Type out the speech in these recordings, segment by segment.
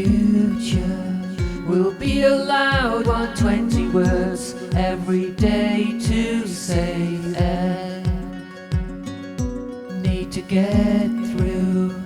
future will be allowed 120 words every day to say need to get through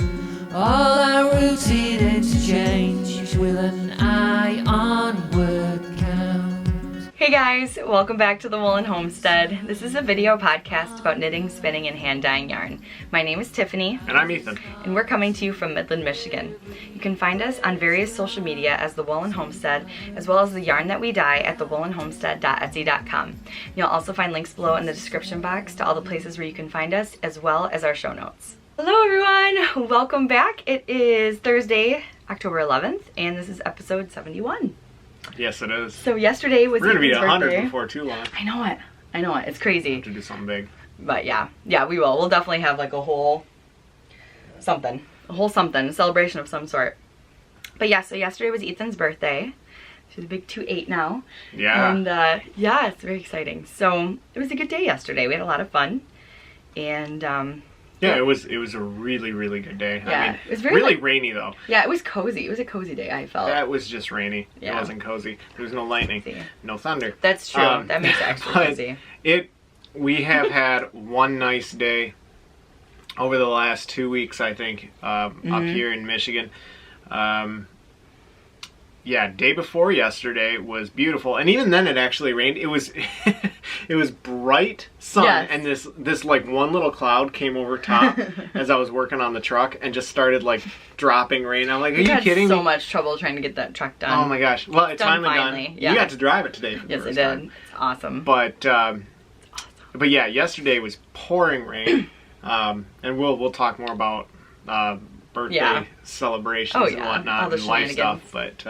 all our routine interchange with an eye on word count. Hey guys, welcome back to the Woolen Homestead. This is a video podcast about knitting, spinning, and hand dyeing yarn. My name is Tiffany. And I'm Ethan. And we're coming to you from Midland, Michigan. You can find us on various social media as the Woolen Homestead, as well as the yarn that we dye at thewoolenhomestead.etsy.com. You'll also find links below in the description box to all the places where you can find us, as well as our show notes. Hello everyone, welcome back. It is Thursday, October 11th, and this is episode 71. Yes, it is. So yesterday was We're gonna be Ethan's 100 birthday. Before too long. I know it. It's crazy. Have to do something big. But yeah, we will. We'll definitely have like a whole something, a celebration of some sort. But yeah, so yesterday was Ethan's birthday. She's a big 2'8" now. Yeah. And yeah, it's very exciting. So it was a good day yesterday. We had a lot of fun, and yeah, it was a really, really good day. Yeah, I mean, it was very really rainy though. Yeah, it was cozy. It was a cozy day, I felt. That was just rainy. Yeah. It wasn't cozy. There was no lightning, no thunder. That's true. That makes it extra cozy. We have had one nice day over the last 2 weeks, I think, up here in Michigan. Yeah, day before yesterday was beautiful, and even then it actually rained. It was it was bright sun, yes. And this like one little cloud came over top as I was working on the truck and just started like dropping rain. I'm like, are you kidding me? So much trouble trying to get that truck done. Oh my gosh! Well, it's finally done. Yeah. You got to drive it today. For the yes, I first did. time. It's awesome. But yeah, yesterday was pouring rain, and we'll talk more about birthday celebrations and whatnot and life stuff. But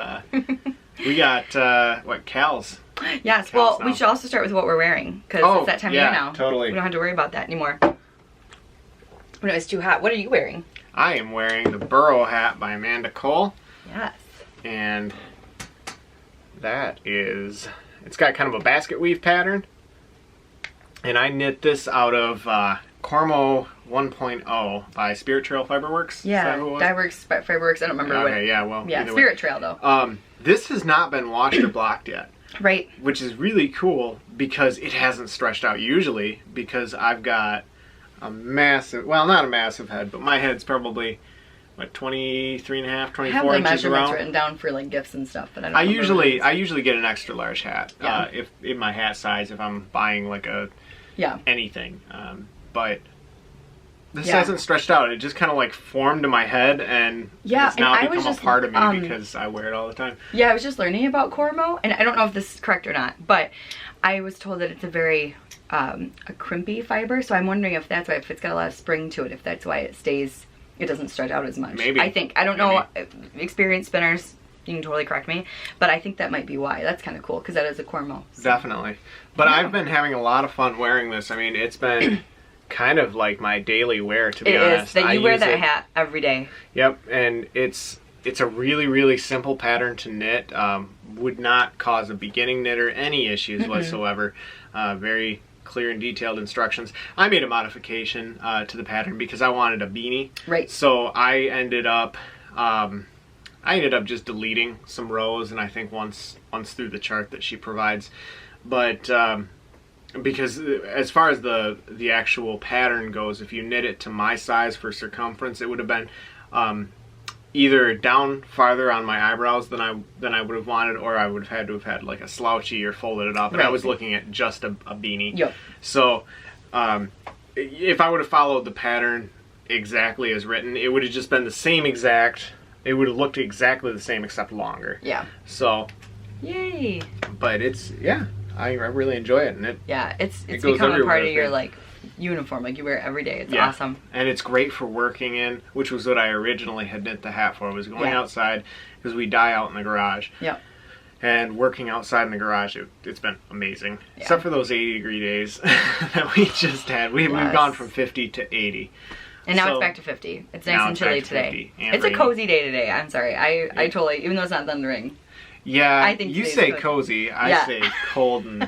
we got what, cowls? Yes. Cowls well, now. we should also start with what we're wearing because it's that time of year now. Totally. We don't have to worry about that anymore. When it's too hot. What are you wearing? I am wearing the Burrow hat by Amanda Cole. Yes. And that is, it's got kind of a basket weave pattern. And I knit this out of Cormo 1.0 by Spirit Trail Fiberworks. Yeah, Diverworks, Fiberworks. I don't remember what. Okay, yeah, well. Yeah, Spirit Trail though. This has not been washed or blocked yet. Right. Which is really cool because it hasn't stretched out usually, because I've got a massive, well, not a massive head, but my head's probably, what, 23 and a half, 24 I have the inches measurements around. witten down for like gifts and stuff, but I don't I usually get an extra large hat, if in my hat size, if I'm buying like anything, but this hasn't stretched out. It just kind of like formed to my head, and it's now become a part of me because I wear it all the time. Yeah, I was just learning about Cormo, and I don't know if this is correct or not, but I was told that it's a very a crimpy fiber, so I'm wondering if that's why, if it's got a lot of spring to it, if that's why it doesn't stretch out as much. Maybe. I don't know, experienced spinners, you can totally correct me, but I think that might be why. That's kind of cool, because that is a Cormo. So. Definitely. But I've been having a lot of fun wearing this. I mean, it's been kind of like my daily wear, to be honest. It is. That you wear that hat every day. Yep, and it's a really, really simple pattern to knit. Would not cause a beginning knitter any issues whatsoever. Very clear and detailed instructions. I made a modification to the pattern because I wanted a beanie. Right. So I ended up just deleting some rows, and I think once through the chart that she provides. But because as far as the actual pattern goes, if you knit it to my size for circumference, it would have been either down farther on my eyebrows than I would have wanted, or I would have had to have had like a slouchy or folded it up. And I was looking at just a beanie. Yep. So if I would have followed the pattern exactly as written, it would have just been the same exact. It would have looked exactly the same except longer. Yeah. So. Yay. But I really enjoy it, and it's goes become a part of with your me. like uniform, like you wear it every day. It's awesome. And it's great for working in, which was what I originally had knit the hat for, was going outside, because we dye out in the garage. Yep. And working outside in the garage, it's been amazing. Yeah. Except for those 80-degree days that we just had. We've gone from 50 to 80. And now it's back to 50. It's nice and chilly today. It's a cozy day today. I'm sorry. I totally, even though it's not thundering. Yeah, I think you say cozy. I say cold and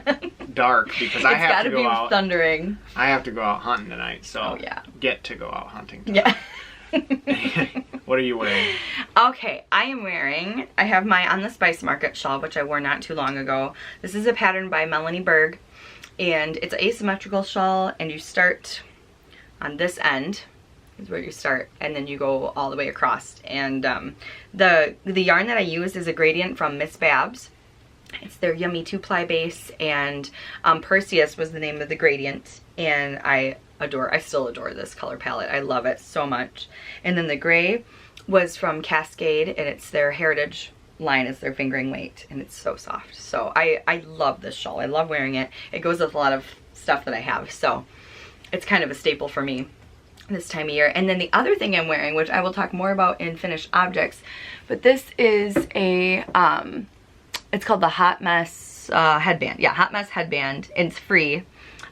dark, because I have to go out. It's gotta be thundering. I have to go out hunting tonight, so get to go out hunting tonight. Yeah. What are you wearing? Okay, I have my On the Spice Market shawl, which I wore not too long ago. This is a pattern by Melanie Berg, and it's an asymmetrical shawl, and you start on this end is where you start, and then you go all the way across. And the yarn that I used is a gradient from Miss Babs. It's their Yummy 2-ply base, and Perseus was the name of the gradient, and I still adore this color palette. I love it so much. And then the gray was from Cascade, and it's their Heritage line. It's their fingering weight, and it's so soft. So I love this shawl. I love wearing it. It goes with a lot of stuff that I have, so it's kind of a staple for me this time of year. And then the other thing I'm wearing, which I will talk more about in finished objects, but this is a it's called the Hot Mess headband. Yeah, Hot Mess headband. It's free,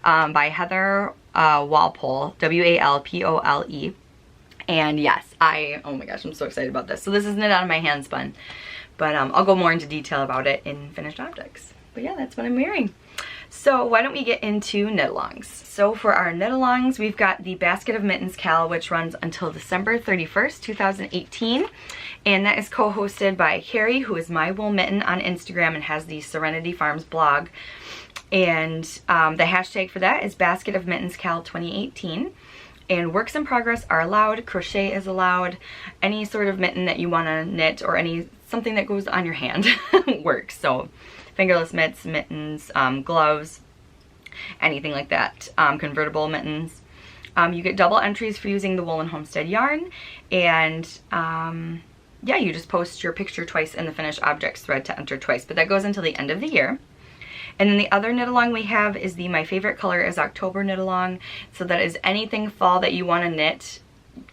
by Heather Walpole, W-A-L-P-O-L-E. And yes, oh my gosh, I'm so excited about this. So this is knit out of my hand spun, but I'll go more into detail about it in finished objects. But yeah, that's what I'm wearing. So why don't we get into Knitalongs? So for our Knitalongs, we've got the Basket of Mittens KAL, which runs until December 31st, 2018. And that is co-hosted by Carrie, who is My Wool Mitten on Instagram and has the Serenity Farms blog. And the hashtag for that is Basket of Mittens KAL 2018. And works in progress are allowed, crochet is allowed, any sort of mitten that you want to knit or something that goes on your hand works. So fingerless mitts, mittens, gloves, anything like that, convertible mittens. You get double entries for using the Woolen Homestead yarn, and yeah, you just post your picture twice in the finished objects thread to enter twice, but that goes until the end of the year. And then the other knit along we have is My Favorite Color is October knit along. So that is anything fall that you want to knit,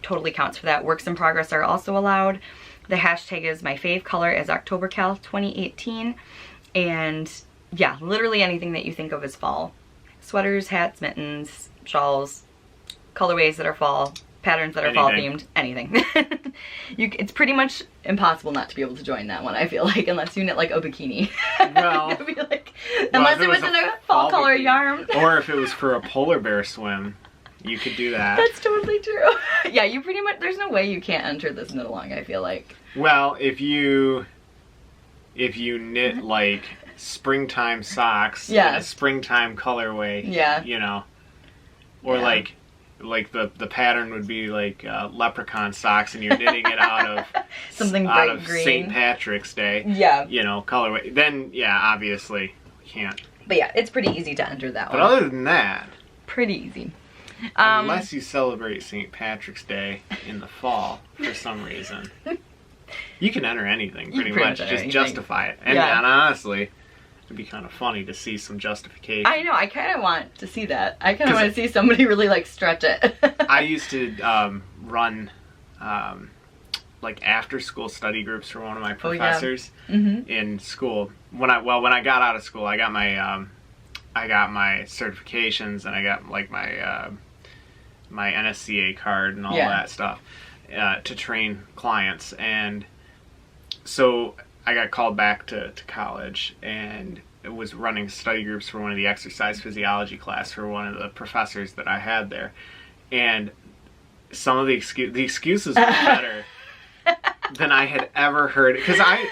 totally counts for that. Works in progress are also allowed. The hashtag is My Fave Color is October KAL 2018. And yeah, literally anything that you think of as fall. Sweaters, hats, mittens, shawls, colorways that are fall, patterns that are fall themed, anything. It's pretty much impossible not to be able to join that one, I feel like, unless you knit like a bikini. Well, unless it was in a fall color yarn. Or if it was for a polar bear swim, you could do that. That's totally true. Yeah, you pretty much, there's no way you can't enter this knit along, I feel like. Well, if you knit like springtime socks, in a springtime colorway, you know, or like the pattern would be like leprechaun socks, and you're knitting it out of something bright out of green. St. Patrick's Day, you know, colorway. Then yeah, obviously we can't. But yeah, it's pretty easy to enter that one. But other than that, pretty easy. Unless you celebrate St. Patrick's Day in the fall for some reason. You can enter anything, pretty much. Just anything. Justify it. And honestly, it'd be kind of funny to see some justification. I know, I kind of want to see that. I kind of want to see somebody really, like, stretch it. I used to run, like, after-school study groups for one of my professors in school. When I got out of school, I got my certifications, and I got, like, my NSCA card and all that stuff. To train clients, and so I got called back to college, and it was running study groups for one of the exercise physiology class for one of the professors that I had there, and some of the excuses were better than I had ever heard, because I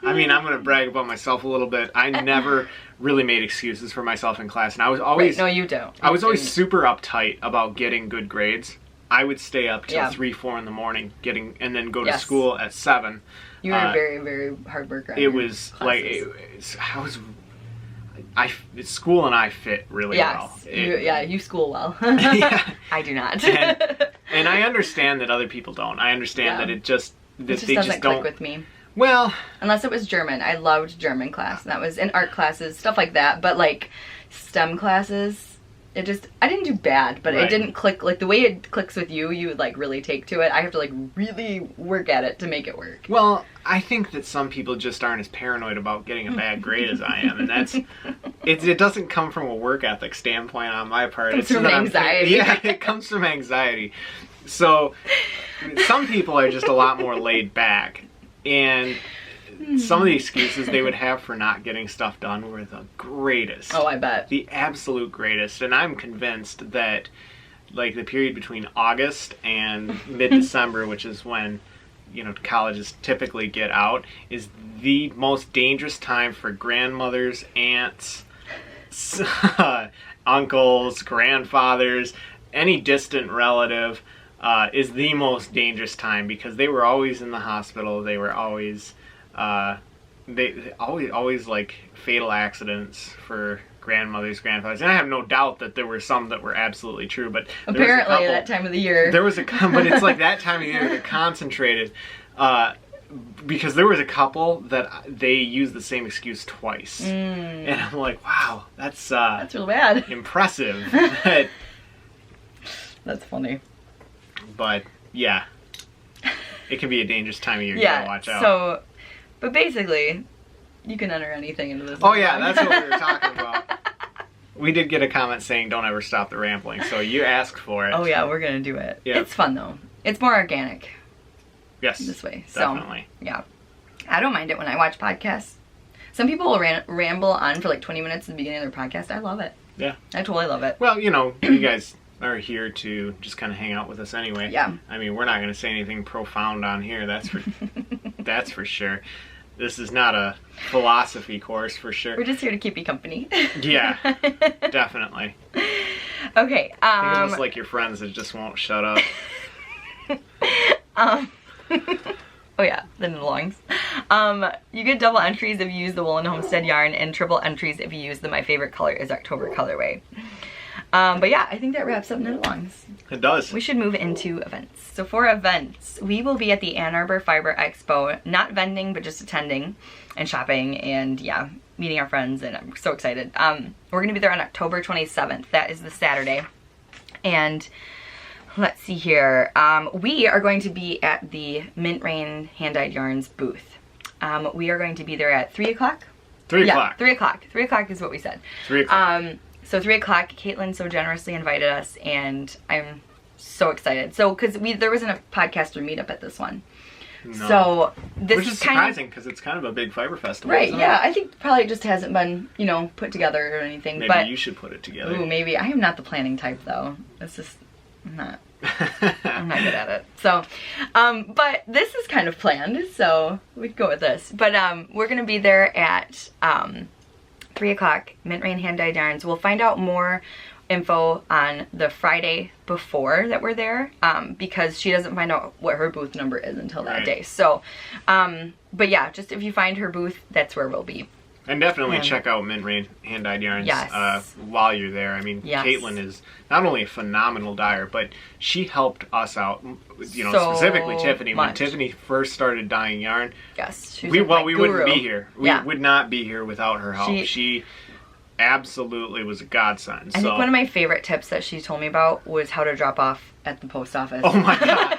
mean, I'm going to brag about myself a little bit. I never really made excuses for myself in class, and I was always no, you don't. I was always super uptight about getting good grades. I would stay up till 3, 4 in the morning and then go to school at 7. You were a very, very hard worker. It was classes. School and I fit really well. You school well. I do not. and I understand that other people don't. I understand that it just doesn't click with me. Well, unless it was German. I loved German class, and that was in art classes, stuff like that. But like STEM classes, I didn't do bad, but it didn't click, like the way it clicks with you would like really take to it. I have to like really work at it to make it work. Well, I think that some people just aren't as paranoid about getting a bad grade as I am, and it doesn't come from a work ethic standpoint on my part. It comes from anxiety. It comes from anxiety. So some people are just a lot more laid back, and some of the excuses they would have for not getting stuff done were the greatest. Oh, I bet. The absolute greatest. And I'm convinced that, like, the period between August and mid-December, which is when colleges typically get out, is the most dangerous time for grandmothers, aunts, uncles, grandfathers, any distant relative, is the most dangerous time because they were always in the hospital. They were always, they always like fatal accidents for grandmothers, grandfathers. And I have no doubt that there were some that were absolutely true, but apparently at that time of the year. There was but it's like that time of year, they're concentrated. Because there was a couple that they used the same excuse twice. And I'm like, wow, that's real bad. Impressive. That's funny. But yeah, it can be a dangerous time of year. You Yeah, gotta watch out. So, but basically, you can enter anything into this. Oh yeah, that's what we were talking about. We did get a comment saying don't ever stop the rambling, so you asked for it. Oh yeah, we're gonna do it. Yep. It's fun though. It's more organic. Yes, this way. definitely. So, yeah. I don't mind it when I watch podcasts. Some people will ramble on for like 20 minutes at the beginning of their podcast. I love it. Yeah. I totally love it. Well, you guys are here to just kind of hang out with us anyway. Yeah. I mean, we're not going to say anything profound on here. That's for sure. This is not a philosophy course for sure. We're just here to keep you company. Yeah, definitely. Okay. Think of us like your friends that just won't shut up. Oh yeah, the Knitalongs. You get double entries if you use the Woolen Homestead yarn and triple entries if you use the My Favorite Color is October colorway. But yeah, I think that wraps up Knitalongs. It does. We should move into events. So for events, we will be at the Ann Arbor Fiber Expo, not vending, but just attending and shopping and yeah, meeting our friends, and I'm so excited. We're gonna be there on October 27th. That is the Saturday. And let's see here. We are going to be at the Mint Rain Hand-Dyed Yarns booth. We are going to be there at 3 o'clock? 3 o'clock. Yeah, 3 o'clock. 3 o'clock is what we said. 3 o'clock. So 3 o'clock, Caitlin so generously invited us, and I'm so excited. So, because there wasn't a podcaster meetup at this one. No. So this Which is surprising because it's kind of a big fiber festival. Right, yeah. I think probably it just hasn't been, put together or anything. Maybe you should put it together. Ooh, maybe. I am not the planning type, though. It's just, I'm not good at it. So, but this is kind of planned, so we'd go with this. But we're going to be there at 3 o'clock, Mint Rain Hand-Dyed Yarns. We'll find out more info on the Friday before that we're there, because she doesn't find out what her booth number is until that day. So, but yeah, just if you find her booth, that's where we'll be. And definitely check out Mint Rain Hand-Dyed Yarns while you're there. I mean, Caitlin is not only a phenomenal dyer, but she helped us out, so specifically Tiffany. When Tiffany first started dyeing yarn, we wouldn't be here. We would not be here without her help. She absolutely was a godsend. I think one of my favorite tips that she told me about was how to drop off at the post office. Oh my god.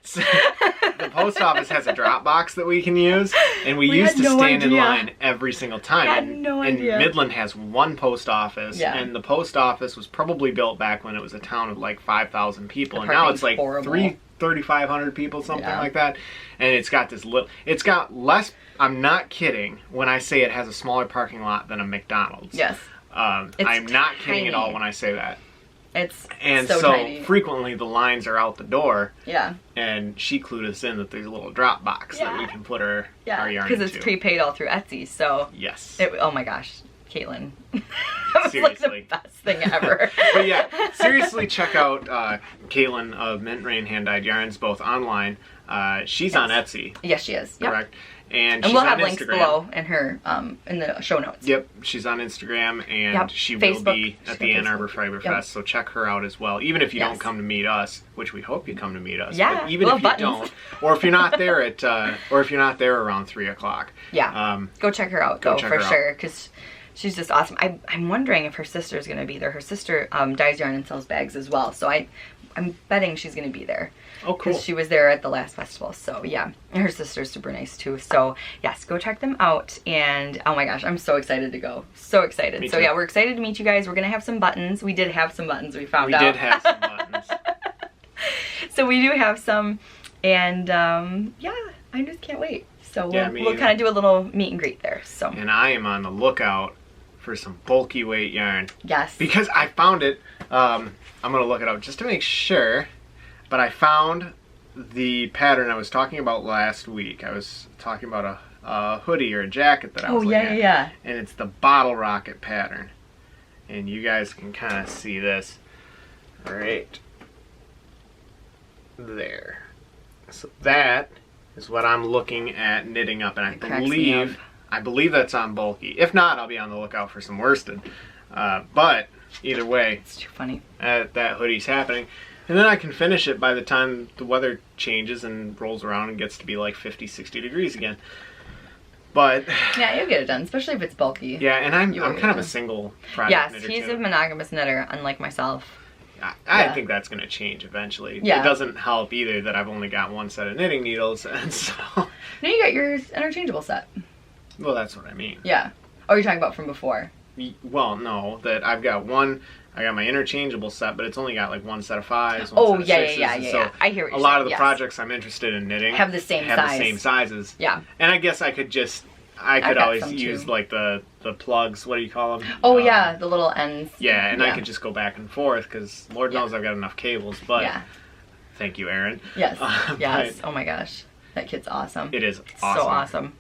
The post office has a drop box that we can use, and we used to stand in line every single time. I had no idea. And Midland has one post office, and the post office was probably built back when it was a town of like 5,000 people, and now it's like 3,500 people, something like that. And it's got this it's got less, I'm not kidding when I say it has a smaller parking lot than a McDonald's. Yes. I'm not kidding at all when I say that. It's so tiny. Frequently the lines are out the door. Yeah. And she clued us in that there's a little drop box that we can put our yarn into. Because it's prepaid all through Etsy, so. Yes. Oh my gosh, Caitlin. That was like the best thing ever. But yeah, seriously check out Caitlin of Mint Rain Hand-Dyed Yarns, both online. She's on Etsy. Yes, she is. Correct. And we'll have links below in her in the show notes. Yep, she's on Instagram, and she will be at the Ann Arbor Fiber Fest, so check her out as well. Even if you don't come to meet us, which we hope you come to meet us. Yeah, but even if you don't, or if you're not there at, or if you're not there around 3 o'clock. Yeah. Go check her out, for sure, because she's just awesome. I'm wondering if her sister is going to be there. Her sister dyes yarn and sells bags as well, so I'm betting she's going to be there. Oh, cool. Because she was there at the last festival, so yeah. And her sister's super nice too. So yes, go check them out. And oh my gosh, I'm so excited to go. So excited. So yeah, we're excited to meet you guys. We're gonna have some buttons. We did have some buttons, we found out. We did have some buttons. So we do have some, and yeah, I just can't wait. So we'll kind of do a little meet and greet there. So. And I am on the lookout for some bulky weight yarn. Yes. Because I found it. I'm gonna look it up just to make sure. But I found the pattern I was talking about last week. I was talking about a hoodie or a jacket that I was looking at. yeah. And it's the bottle rocket pattern. And you guys can kind of see this right there. So that is what I'm looking at knitting up, and I believe that's on bulky. If not, I'll be on the lookout for some worsted. But either way, It's too funny. that hoodie's happening. And then I can finish it by the time the weather changes and rolls around and gets to be like 50, 60 degrees again. But Yeah, you'll get it done, especially if it's bulky. yeah, and I'm You will get kind of it a done. single project Yes, knitter he's too. a monogamous knitter, unlike myself. I Yeah. think that's going to change eventually. Yeah. It doesn't help either that I've only got one set of knitting needles, and so No, you got yours interchangeable set. well, that's what I mean. Yeah. Oh, you're talking about from before. Well, no, that I've got one. I got my interchangeable set, but it's only got like one set of 5s. Oh, one set yeah, of yeah, 6s, yeah, and yeah, so yeah. I hear what a you're lot saying, of the yes. projects I'm interested in knitting Have the same have size. the same sizes. Yeah. And I guess I could just I've got always some, use too. like the plugs. What do you call them? Oh, yeah, the little ends. Yeah, and I Yeah. could just go back and forth because Lord knows I've got enough cables. But Yeah. thank you, Aaron. Yes. But Yes. Oh my gosh. That kid's awesome. It is It's awesome. so awesome.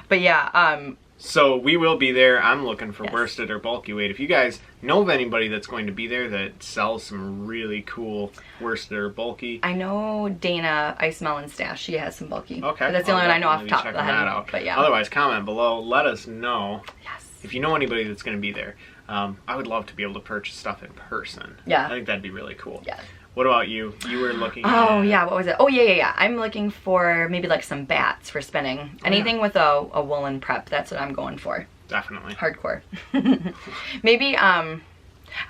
But yeah, So we will be there. I'm looking for Yes. worsted or bulky weight. If you guys know of anybody that's going to be there that sells some really cool worsted or bulky, I know Dana Ice Melon Stash. She has some bulky. okay, But that's the only I'll one I know off the top definitely of be the checking head. that out. But yeah. Otherwise, comment below. Let us know Yes. if you know anybody that's going to be there. I would love to be able to purchase stuff in person. Yeah. I think that'd be really cool. Yeah. What about you? You were looking Oh at... yeah, what was it? Oh yeah. I'm looking for maybe like some bats for spinning. Anything with a woolen prep. That's what I'm going for. Definitely. Hardcore. Maybe I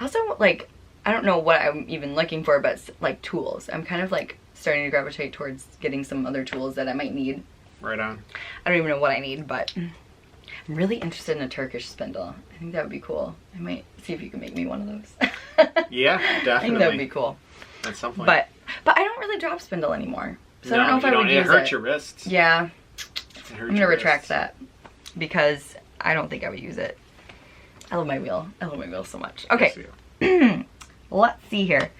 also like, I don't know what I'm even looking for, but like tools. I'm kind of like starting to gravitate towards getting some other tools that I might need. Right on. I don't even know what I need, but I'm really interested in a Turkish spindle. I think that would be cool. I might see if you can make me one of those. Yeah, definitely. I think that would be cool. At some point. But I don't really drop spindle anymore. So I don't know if you I would use it hurts your wrists. Yeah, It hurts I'm your gonna retract wrists. that because I don't think I would use it. I love my wheel. I love my wheel so much. Okay. Yes, Let's see here.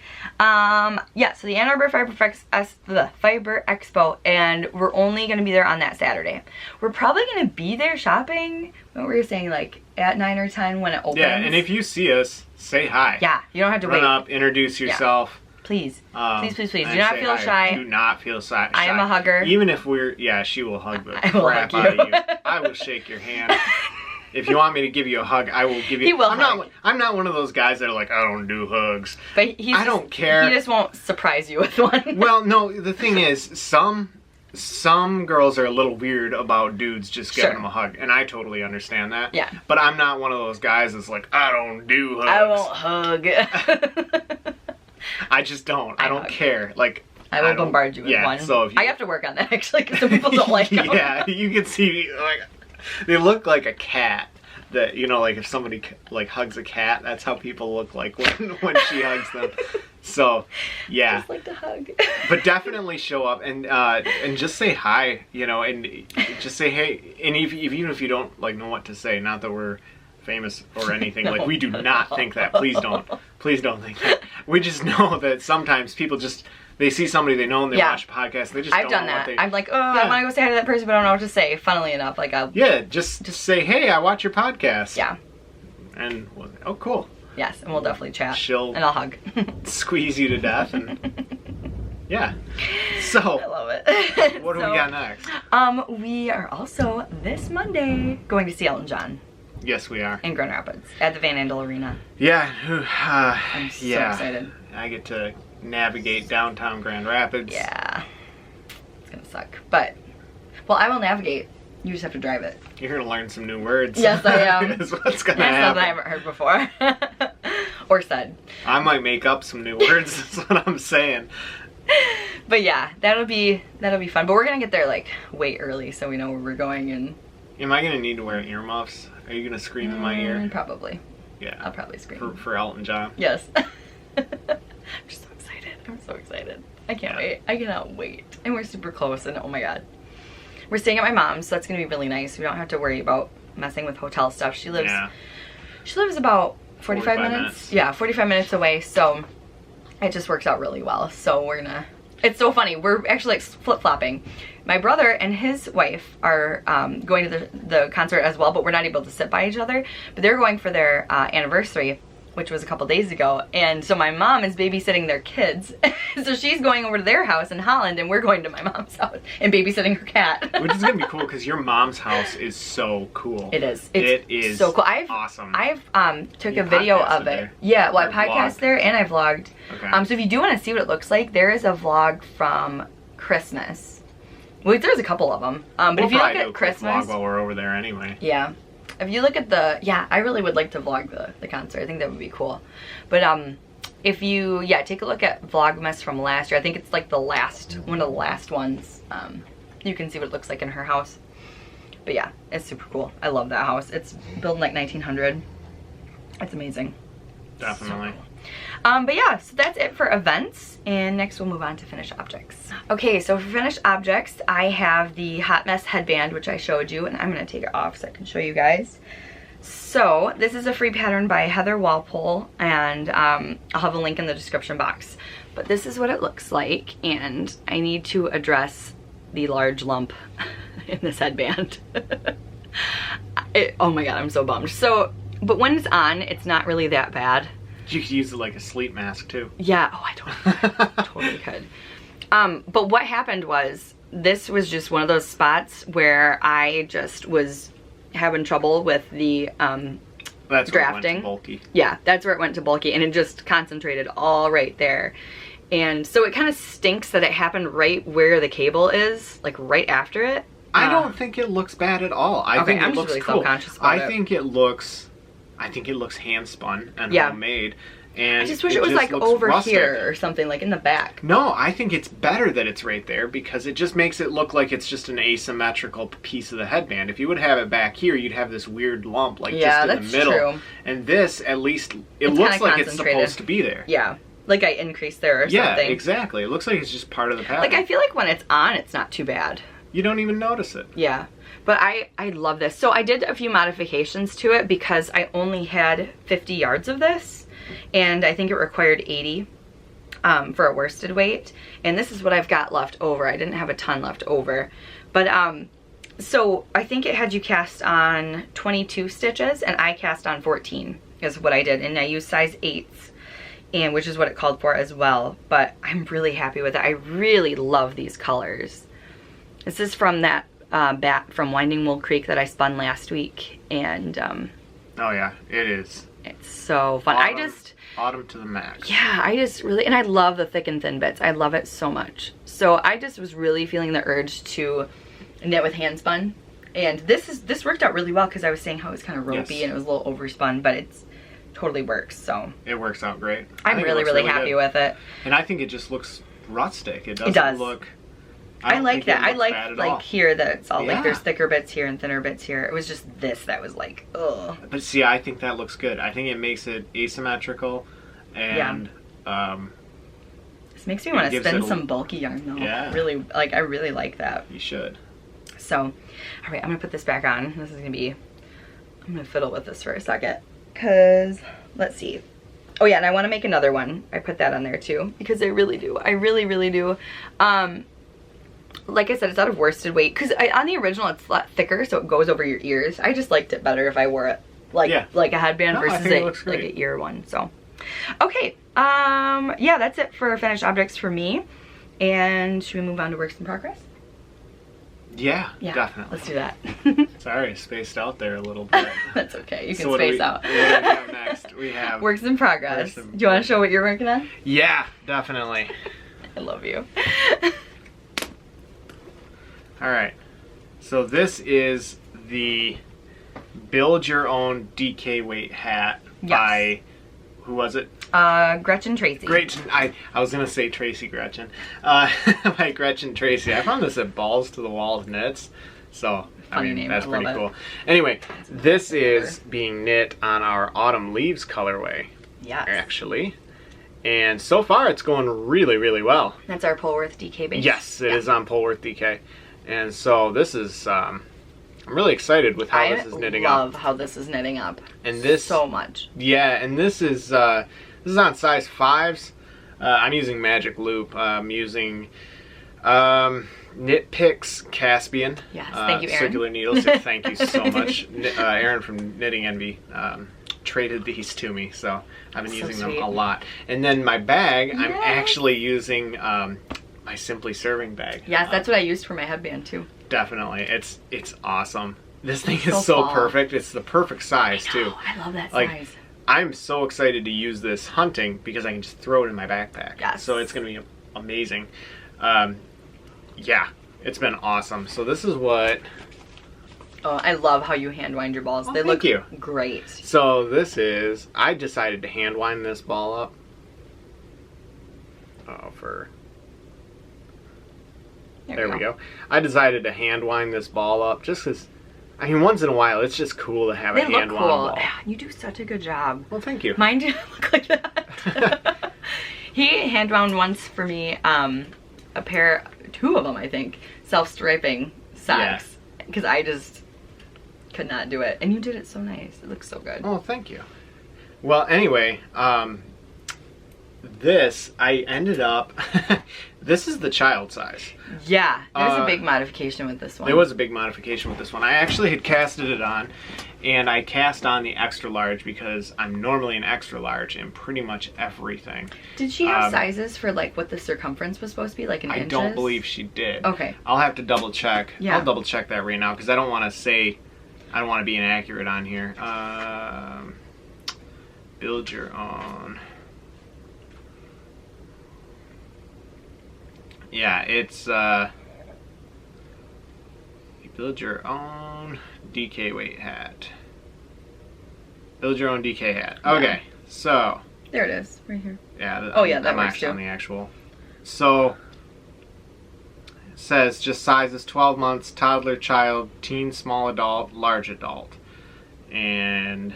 Yeah, so the Ann Arbor Fiber Expo, and we're only going to be there on that Saturday. We're probably going to be there shopping, what were you saying, like at 9 or 10 when it opens? Yeah, and if you see us, say hi. Yeah, you don't have to Run wait. up, introduce yourself. Please. Please. Do and not say feel hi. shy. Do not feel shy. I am a hugger. Even if we're, yeah, she will hug the I will crap hug out of you. you. I will shake your hand. If you want me to give you a hug, I will give you. He will I'm not one of those guys that are like, I don't do hugs. But I don't care. He just won't surprise you with one. Well, no, the thing is, some girls are a little weird about dudes just giving Sure. them a hug, and I totally understand that. Yeah. But I'm not one of those guys that's like, I don't do hugs. I won't hug. I just don't. I don't hug. care. Like, I will don't- bombard you with yeah, one. So if you, I have to work on that actually because some people don't like them. yeah, you can see like they look like a cat. That, you know, like if somebody like hugs a cat, that's how people look like when she hugs them. So, yeah. Just like to hug. But definitely show up and just say hi, you know, and just say hey. And even if you don't like know what to say, not that we're famous or anything, like we do not think that. Please don't think that. We just know that sometimes people just they see somebody they know and they watch a podcast. They just I've don't done know that. what they. I'm like, oh, I want to go say hi to that person, but I don't know what to say. Funnily enough, like I'll. Yeah, just say hey, I watch your podcast. Yeah. And oh, cool. Yes, and we'll definitely chat. She'll and I'll hug. squeeze you to death and yeah. So I love it. what do we got next? We are also this Monday going to see Elton John Yes, we are. in Grand Rapids at the Van Andel Arena. Yeah. I'm so yeah. excited. I get to navigate downtown Grand Rapids. Yeah. It's gonna suck. But well, I will navigate. You just have to drive it. You're gonna learn some new words. Yes, I am. Is what's gonna That's happen. something I haven't heard before. Or said. I might make up some new words. That's what I'm saying. But yeah, that'll be fun. But we're gonna get there like way early so we know where we're going and Am I gonna need to wear earmuffs? Are you gonna scream in my ear? Probably. Yeah. I'll probably scream. For Elton John. Yes. I'm just so excited. I'm so excited. I can't wait. I cannot wait. And we're super close and oh my god. We're staying at my mom's, so that's gonna be really nice. We don't have to worry about messing with hotel stuff. She lives about 45 minutes. Yeah, 45 minutes away, so it just works out really well. So we're gonna It's so funny. We're actually like flip-flopping. My brother and his wife are going to the concert as well, but we're not able to sit by each other. But they're going for their anniversary, which was a couple days ago. And so my mom is babysitting their kids. So she's going over to their house in Holland, and we're going to my mom's house and babysitting her cat. Which is gonna be cool because your mom's house is so cool. It is. It is so cool. Awesome. I've took a video of it. there? Yeah, well, I Or podcast vlogged? there and I vlogged. Okay. So if you do want to see what it looks like, there is a vlog from Christmas. Well, there's a couple of them. But We'll if you look probably do at a quick Christmas, vlog while we're over there anyway. yeah. If you look at I really would like to vlog the concert. I think that would be cool. But if you, take a look at Vlogmas from last year. I think it's like one of the last ones. You can see what it looks like in her house. But yeah, it's super cool. I love that house. It's built in like 1900. It's amazing. Definitely. So cool. But yeah, so that's it for events, and next we'll move on to finished objects. Okay, so for finished objects, I have the Hot Mess headband, which I showed you, and I'm gonna take it off so I can show you guys. So this is a free pattern by Heather Walpole, and I'll have a link in the description box. But this is what it looks like, and I need to address the large lump in this headband. Oh my god, I'm so bummed. So, but when it's on, it's not really that bad. You could use it like a sleep mask too. Yeah, oh, I totally could. But what happened was, this was just one of those spots where I just was having trouble with the That's drafting. where it went to bulky. Yeah, that's where it went to bulky, and it just concentrated all right there. And so it kind of stinks that it happened right where the cable is, like right after it. I don't think it looks bad at all. I think it looks really cool. self-conscious about it. I think it looks hand spun and homemade. And I just wish it was like looks over rustic. here or something, like in the back. No, I think it's better that it's right there because it just makes it look like it's just an asymmetrical piece of the headband. If you would have it back here, you'd have this weird lump like just in the middle. True. And this, at least, it It's looks kinda like it's supposed to be there. Yeah, like I increased there or Yeah, something. exactly. It looks like it's just part of the pattern. Like I feel like when it's on, it's not too bad. You don't even notice it. Yeah, but I love this. So I did a few modifications to it because I only had 50 yards of this, and I think it required 80 for a worsted weight. And this is what I've got left over. I didn't have a ton left over, but so I think it had you cast on 22 stitches, and I cast on 14 is what I did, and I used size 8s. And which is what it called for as well. But I'm really happy with it. I really love these colors. This is from that bat from Winding Wool Creek that I spun last week, and Oh yeah, it is. it's so fun. Autumn to the max. Yeah, I just really, and I love the thick and thin bits. I love it so much. So I just was really feeling the urge to knit with hand spun, and this worked out really well because I was saying how it was kind of ropey and it was a little overspun, but it's totally works. So it works out great. I'm really happy with it. And I think it just looks rustic. It doesn't does. look. I like that. I like all. here that it's all like Yeah. there's thicker bits here and thinner bits here. It was just this that was like, ugh. But see, I think that looks good. I think it makes it asymmetrical, and This makes me want to gives spin it a- some bulky yarn though. Yeah. Really, like I really like that. you should. So, all right, I'm gonna put this back on. This is gonna be, I'm gonna fiddle with this for a second, cause let's see. Oh yeah, and I want to make another one. I put that on there too because I really do. I really do. Like I said, it's out of worsted weight because on the original it's a lot thicker, so it goes over your ears. I just liked it better if I wore it like a headband No, I versus think it looks like great. an ear one. So, okay, yeah, that's it for finished objects for me. And should we move on to works in progress? Yeah, definitely. Let's do that. Sorry, spaced out there a little bit. That's okay. You can So what do space we- out. What do we have next? We have Works in progress. Works in- Do you want to show what you're working on? Yeah, definitely. I love you. All right. So this is the Build Your Own DK Weight hat by, who was it? Gretchen Tracy. Gretchen. I was gonna say Tracy Gretchen. By Gretchen Tracy. I found this at Balls to the Wall Knits. So Funny name, that's I love pretty it. cool. Anyway, this is being knit on our Autumn Leaves colorway. Yes. Actually. And so far it's going really well. That's our Polworth DK base. Yes, it is on Polworth DK. And so this is, I'm really excited with how this is knitting I up. love how this is knitting up. And this, so much. yeah, and this is on size 5s. I'm using Magic Loop. I'm using Knit Picks Caspian. Yes, thank you, Erin. Circular needles. Thank you so much. Erin from Knitting Envy traded these to me, so I've been using them a lot. And then my bag, I'm actually using my Simply Serving bag. Yes, that's what I used for my headband too. Definitely. It's awesome. This thing is so perfect. It's the perfect size too. I love that size. I'm so excited to use this hunting because I can just throw it in my backpack. Yes. So it's going to be amazing. Yeah, it's been awesome. So this is what... Oh, I love how you hand wind your balls. Oh, they look you. great. So this is... I decided to hand wind this ball up. There we go. I decided to hand wind this ball up just because... I mean, once in a while, it's just cool to have a hand wound ball. You do such a good job. Well, thank you. Mine didn't look like that. He hand wound once for me a pair, 2 of them, I think, self-striping socks. Because I just could not do it. And you did it so nice. It looks so good. Oh, thank you. Well, anyway, this, I ended up... This is the child size. Yeah, there was a big modification with this one. There was a big modification with this one. I actually had casted it on, and I cast on the extra large because I'm normally an extra large in pretty much everything. Did she have sizes for like what the circumference was supposed to be, like in inches? I don't believe she did. Okay. I'll have to double check. Yeah. I'll double check that right now because I don't want to say, I don't want to be inaccurate on here. Build your own. Yeah, it's you build your own DK weight hat. Build your own DK hat. Okay, so there it is, right here. Yeah. Oh yeah, that I'm works actually too. on the actual. So it says just sizes 12 months, toddler, child, teen, small adult, large adult, and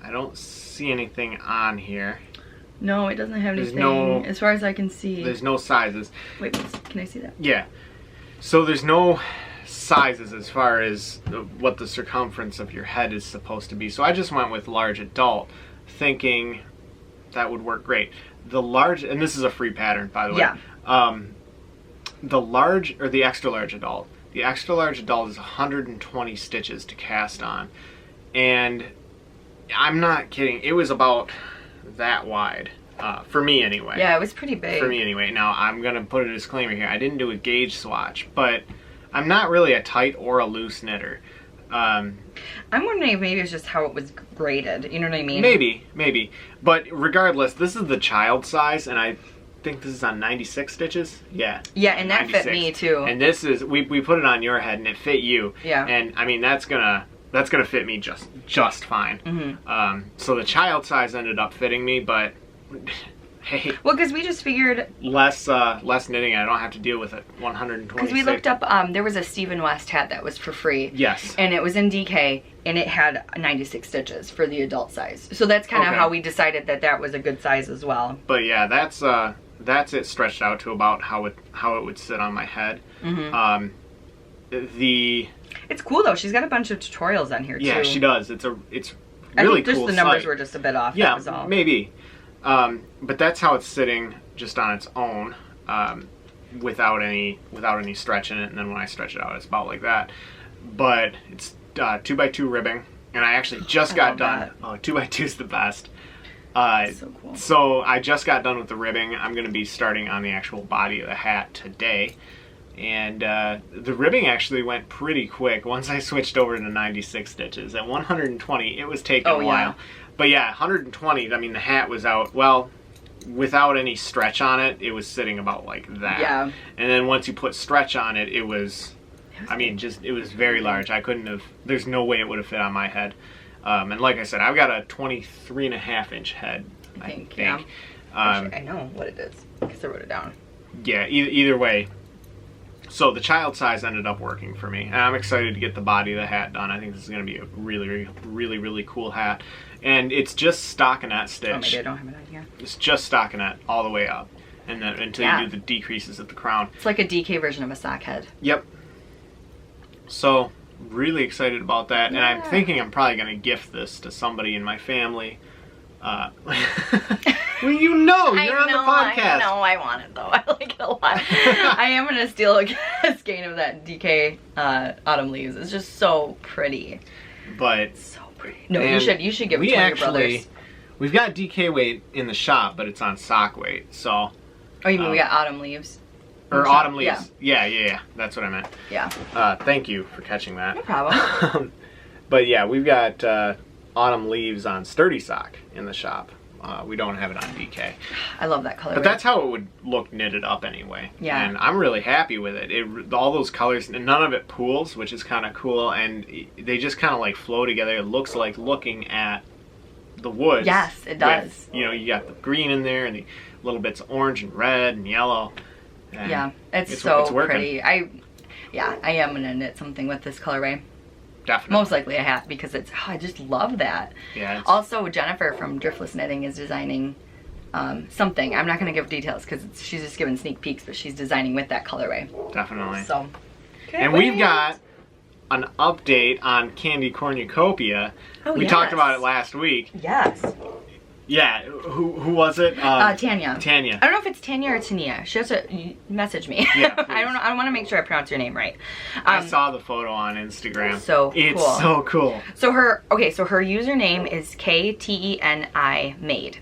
I don't see anything on here. No, it doesn't have anything, as far as I can see. There's no sizes. Wait, can I see that? Yeah. So there's no sizes as far as what the circumference of your head is supposed to be. So I just went with large adult, thinking that would work great. The large, and this is a free pattern, by the way. Yeah. The large, or the extra large adult. The extra large adult is 120 stitches to cast on. And I'm not kidding. It was about... that wide for me anyway. Yeah, it was pretty big for me anyway. Now I'm gonna put a disclaimer here. I didn't do a gauge swatch, but I'm not really a tight or a loose knitter. I'm wondering if maybe it's just how it was graded. You know what I mean? Maybe. But regardless, this is the child size, and I think this is on 96 stitches. Yeah. Yeah, and that 96. fit me too. And this is we put it on your head, and it fit you. Yeah. And I mean that's gonna fit me just fine. Mm-hmm. So the child size ended up fitting me, but hey. Well, because we just figured less knitting. I don't have to deal with it. 126. Because we looked up, there was a Stephen West hat that was for free. Yes. And it was in DK, and it had 96 stitches for the adult size. So that's kind of how we decided that that was a good size as well. But yeah, that's it stretched out to about how it would sit on my head. Mm-hmm. It's cool though. She's got a bunch of tutorials on here too. Yeah, she does. It's really I think just cool the numbers site. were just a bit off. Yeah, that was all. maybe. But that's how it's sitting, just on its own, without any stretch in it. And then when I stretch it out, it's about like that. But it's 2x2 ribbing, and I actually just got done. That. Oh, 2x2 is the best. So cool. So I just got done with the ribbing. I'm going to be starting on the actual body of the hat today. And the ribbing actually went pretty quick once I switched over to 96 stitches. At 120, it was taking a while. But yeah, 120, I mean, the hat was out, well, without any stretch on it, it was sitting about like that. Yeah. And then once you put stretch on it, it was it was very large. I couldn't have, there's no way it would have fit on my head. And like I said, I've got a 23.5-inch head, I think. Yeah. I know what it is, because I wrote it down. Yeah, either way. So the child size ended up working for me, and I'm excited to get the body of the hat done. I think this is going to be a really cool hat, and it's just stockinette stitch. Oh, maybe I don't have it on here. It's just stockinette all the way up, and then until you do the decreases at the crown. It's like a DK version of a sock head. Yep. So really excited about that, and I'm thinking I'm probably going to gift this to somebody in my family, Well, you know, you're on the podcast. I know, I want it though. I like it a lot. I am gonna steal a skein of that DK autumn leaves. It's just so pretty. But so pretty. No, you should give it to your brothers. We've got DK weight in the shop, but it's on sock weight. So. Oh, you mean we got autumn leaves? Or autumn leaves. Yeah. That's what I meant. Yeah. Thank you for catching that. No problem. But yeah, we've got autumn leaves on sturdy sock in the shop. We don't have it on DK. I love that color. But that's how it would look knitted up anyway. Yeah. And I'm really happy with it. All those colors, and none of it pools, which is kind of cool. And they just kind of like flow together. It looks like looking at the woods. Yes, it does. With, you got the green in there and the little bits of orange and red and yellow. And yeah, it's pretty. I am going to knit something with this colorway. Definitely. Most likely a hat because I just love that. Yeah. Also, Jennifer from Driftless Knitting is designing something. I'm not going to give details because she's just giving sneak peeks, but she's designing with that colorway. Definitely. So. And we've got an update on Candy Cornucopia. Oh, we talked about it last week. Yes. Yeah. Who was it? Tanya. Tanya. I don't know if it's Tanya or Tania. She has to message me. Yeah, I don't know. I want to make sure I pronounce your name right. I saw the photo on Instagram. So it's cool. so cool. So her username is KTENI Made.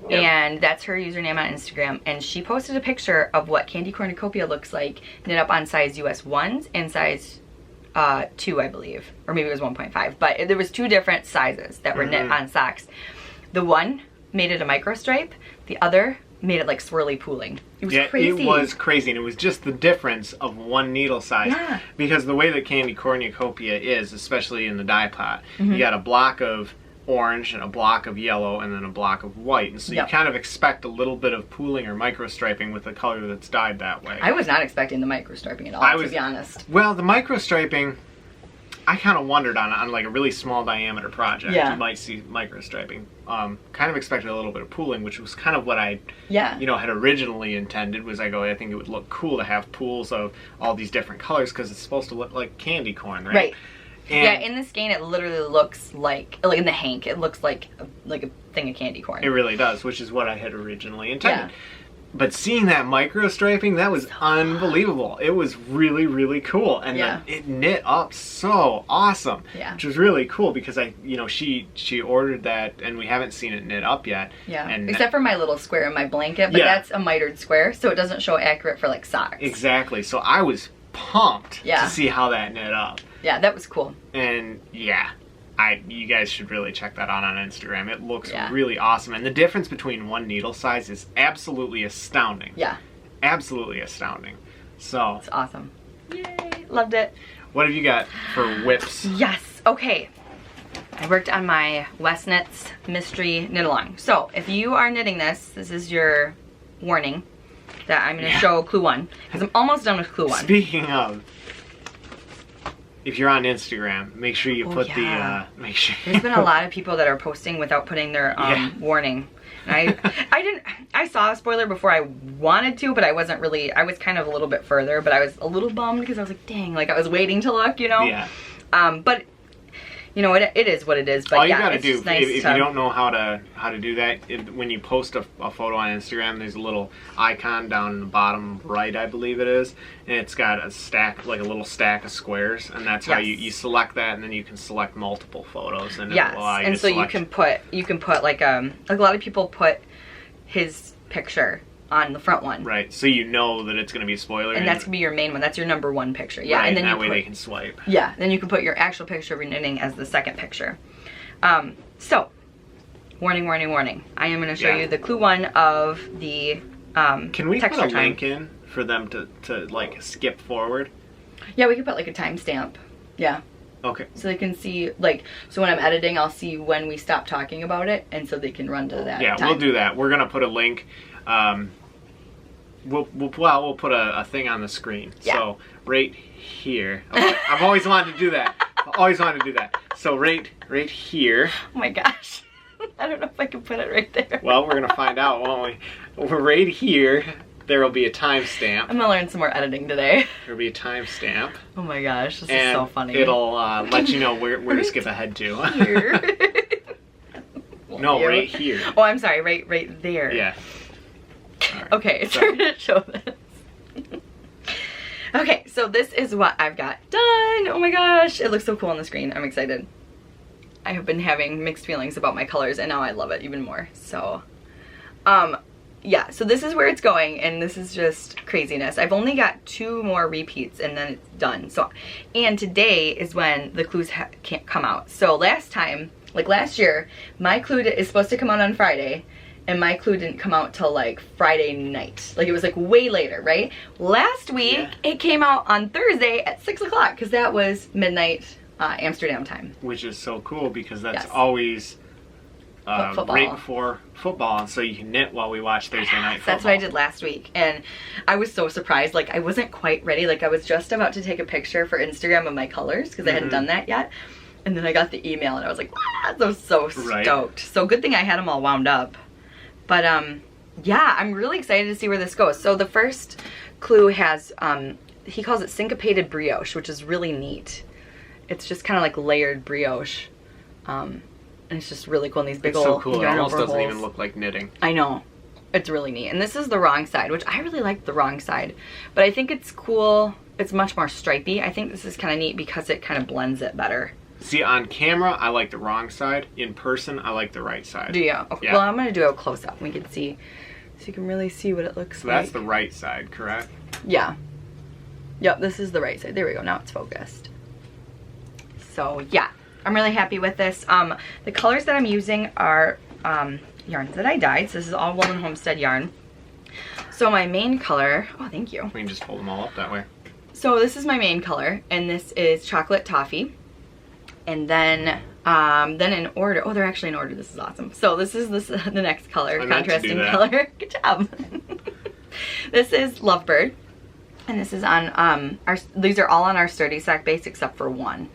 Yep. And that's her username on Instagram. And she posted a picture of what Candy Cornucopia looks like knit up on size US 1s and size 2, I believe. Or maybe it was 1.5. But there was 2 different sizes that were knit on socks. The one made it a micro stripe. The other made it like swirly pooling. It was crazy. It was crazy. And it was just the difference of one needle size. Yeah. Because the way that Candy Cornucopia is, especially in the dye pot, you got a block of orange and a block of yellow and then a block of white. And so you kind of expect a little bit of pooling or micro striping with a color that's dyed that way. I was not expecting the micro striping at all, to be honest. Well, the micro striping, I kind of wondered on like a really small diameter project. Yeah. You might see micro striping. Kind of expected a little bit of pooling, which was kind of what I had originally intended. I think it would look cool to have pools of all these different colors because it's supposed to look like candy corn, right? Right. And yeah, in the skein it literally looks like in the hank, it looks like a thing of candy corn. It really does, which is what I had originally intended. Yeah. But seeing that micro striping, that was unbelievable. It was really, really cool. And it knit up so awesome. Yeah. Which was really cool because she ordered that and we haven't seen it knit up yet. Yeah. And except for my little square in my blanket, but that's a mitered square, so it doesn't show accurate for like socks. Exactly. So I was pumped Yeah. to see how that knit up. Yeah, that was cool. And yeah, you guys should really check that out on Instagram. It looks Yeah. really awesome. And the difference between one needle size is absolutely astounding. Yeah. Absolutely astounding. So. It's awesome. Yay. Loved it. What have you got for whips? Yes. Okay. I worked on my West Knits Mystery Knit-Along. So, if you are knitting this is your warning that I'm going to show Clue 1. Because I'm almost done with Clue 1. Speaking of, if you're on Instagram, make sure you put the, There's been a lot of people that are posting without putting their warning. And I saw a spoiler before I wanted to, but I wasn't really, I was kind of a little bit further, but I was a little bummed because I was like, dang, like I was waiting to look, you know? Yeah. But, you know, it is what it is. But all you yeah, gotta it's do, just nice if you don't know how to do that, when you post a photo on Instagram, there's a little icon down in the bottom right, I believe it is, and it's got a stack, like a little stack of squares, and that's how you select that, and then you can select multiple photos, and yes, it'll allow you and to so select. you can put like a lot of people put his picture on the front one. Right, so you know that it's going to be a spoiler. And that's going to be your main one. That's your number 1 picture. Yeah, right, and then that way they can swipe. Yeah, then you can put your actual picture of your knitting as the second picture. So, warning, warning, warning. I am going to show you the Clue 1 of the Can we put texture a link in for them to like skip forward? Yeah, we can put like a timestamp. Yeah. Okay. So they can see, like, so when I'm editing, I'll see when we stop talking about it, and so they can run to that time. We'll do that. We're going to put a link. We'll put a thing on the screen. Yeah. So right here. I've always wanted to do that. So right here. Oh my gosh. I don't know if I can put it right there. Well, we're gonna find out, won't we? Right here, there will be a timestamp. I'm gonna learn some more editing today. There'll be a timestamp. Oh my gosh, this is so funny. It'll let you know where to skip ahead to. Here. help No, you. right here. Oh, I'm sorry, right there. Yeah. Right. Okay, it's hard to show this. Okay, so this is what I've got done. Oh my gosh, it looks so cool on the screen. I'm excited. I have been having mixed feelings about my colors, and now I love it even more. So, yeah, so this is where it's going, and this is just craziness. I've only got 2 more repeats, and then it's done. So, and today is when the clues can't come out. So last time, like last year, my clue is supposed to come out on Friday, and my clue didn't come out till like Friday night. Like it was like way later, right? Last week, it came out on Thursday at 6 o'clock, because that was midnight Amsterdam time. Which is so cool, because that's Yes. always Football. right before football, so you can knit while we watch Thursday night football. That's what I did last week, and I was so surprised. Like I wasn't quite ready. Like I was just about to take a picture for Instagram of my colors, because I hadn't done that yet. And then I got the email, and I was like, what? I was so stoked. So good thing I had them all wound up. But yeah, I'm really excited to see where this goes. So the first clue has, he calls it syncopated brioche, which is really neat. It's just kind of like layered brioche. And it's just really cool. And these big It's so old cool. It yarn almost over doesn't holes. even look like knitting. I know. It's really neat. And this is the wrong side, which I really like the wrong side. But I think it's cool. It's much more stripy. I think this is kind of neat because it kind of blends it better. See, on camera, I like the wrong side. In person, I like the right side. Do you? Okay. Yeah. Well, I'm going to do a close-up. We can see. So you can really see what it looks So like. that's the right side, correct? Yeah. Yep, this is the right side. There we go. Now it's focused. So, yeah. I'm really happy with this. The colors that I'm using are yarns that I dyed. So this is all Woolen Homestead yarn. So my main color, oh thank you. We can just fold them all up that way. So this is my main color, and this is chocolate toffee. And then in order, oh they're actually in order, this is awesome. So this is the next color, I meant to do contrasting that. color. Good job. This is Lovebird. And this is on, these are all on our sturdy sack base except for one.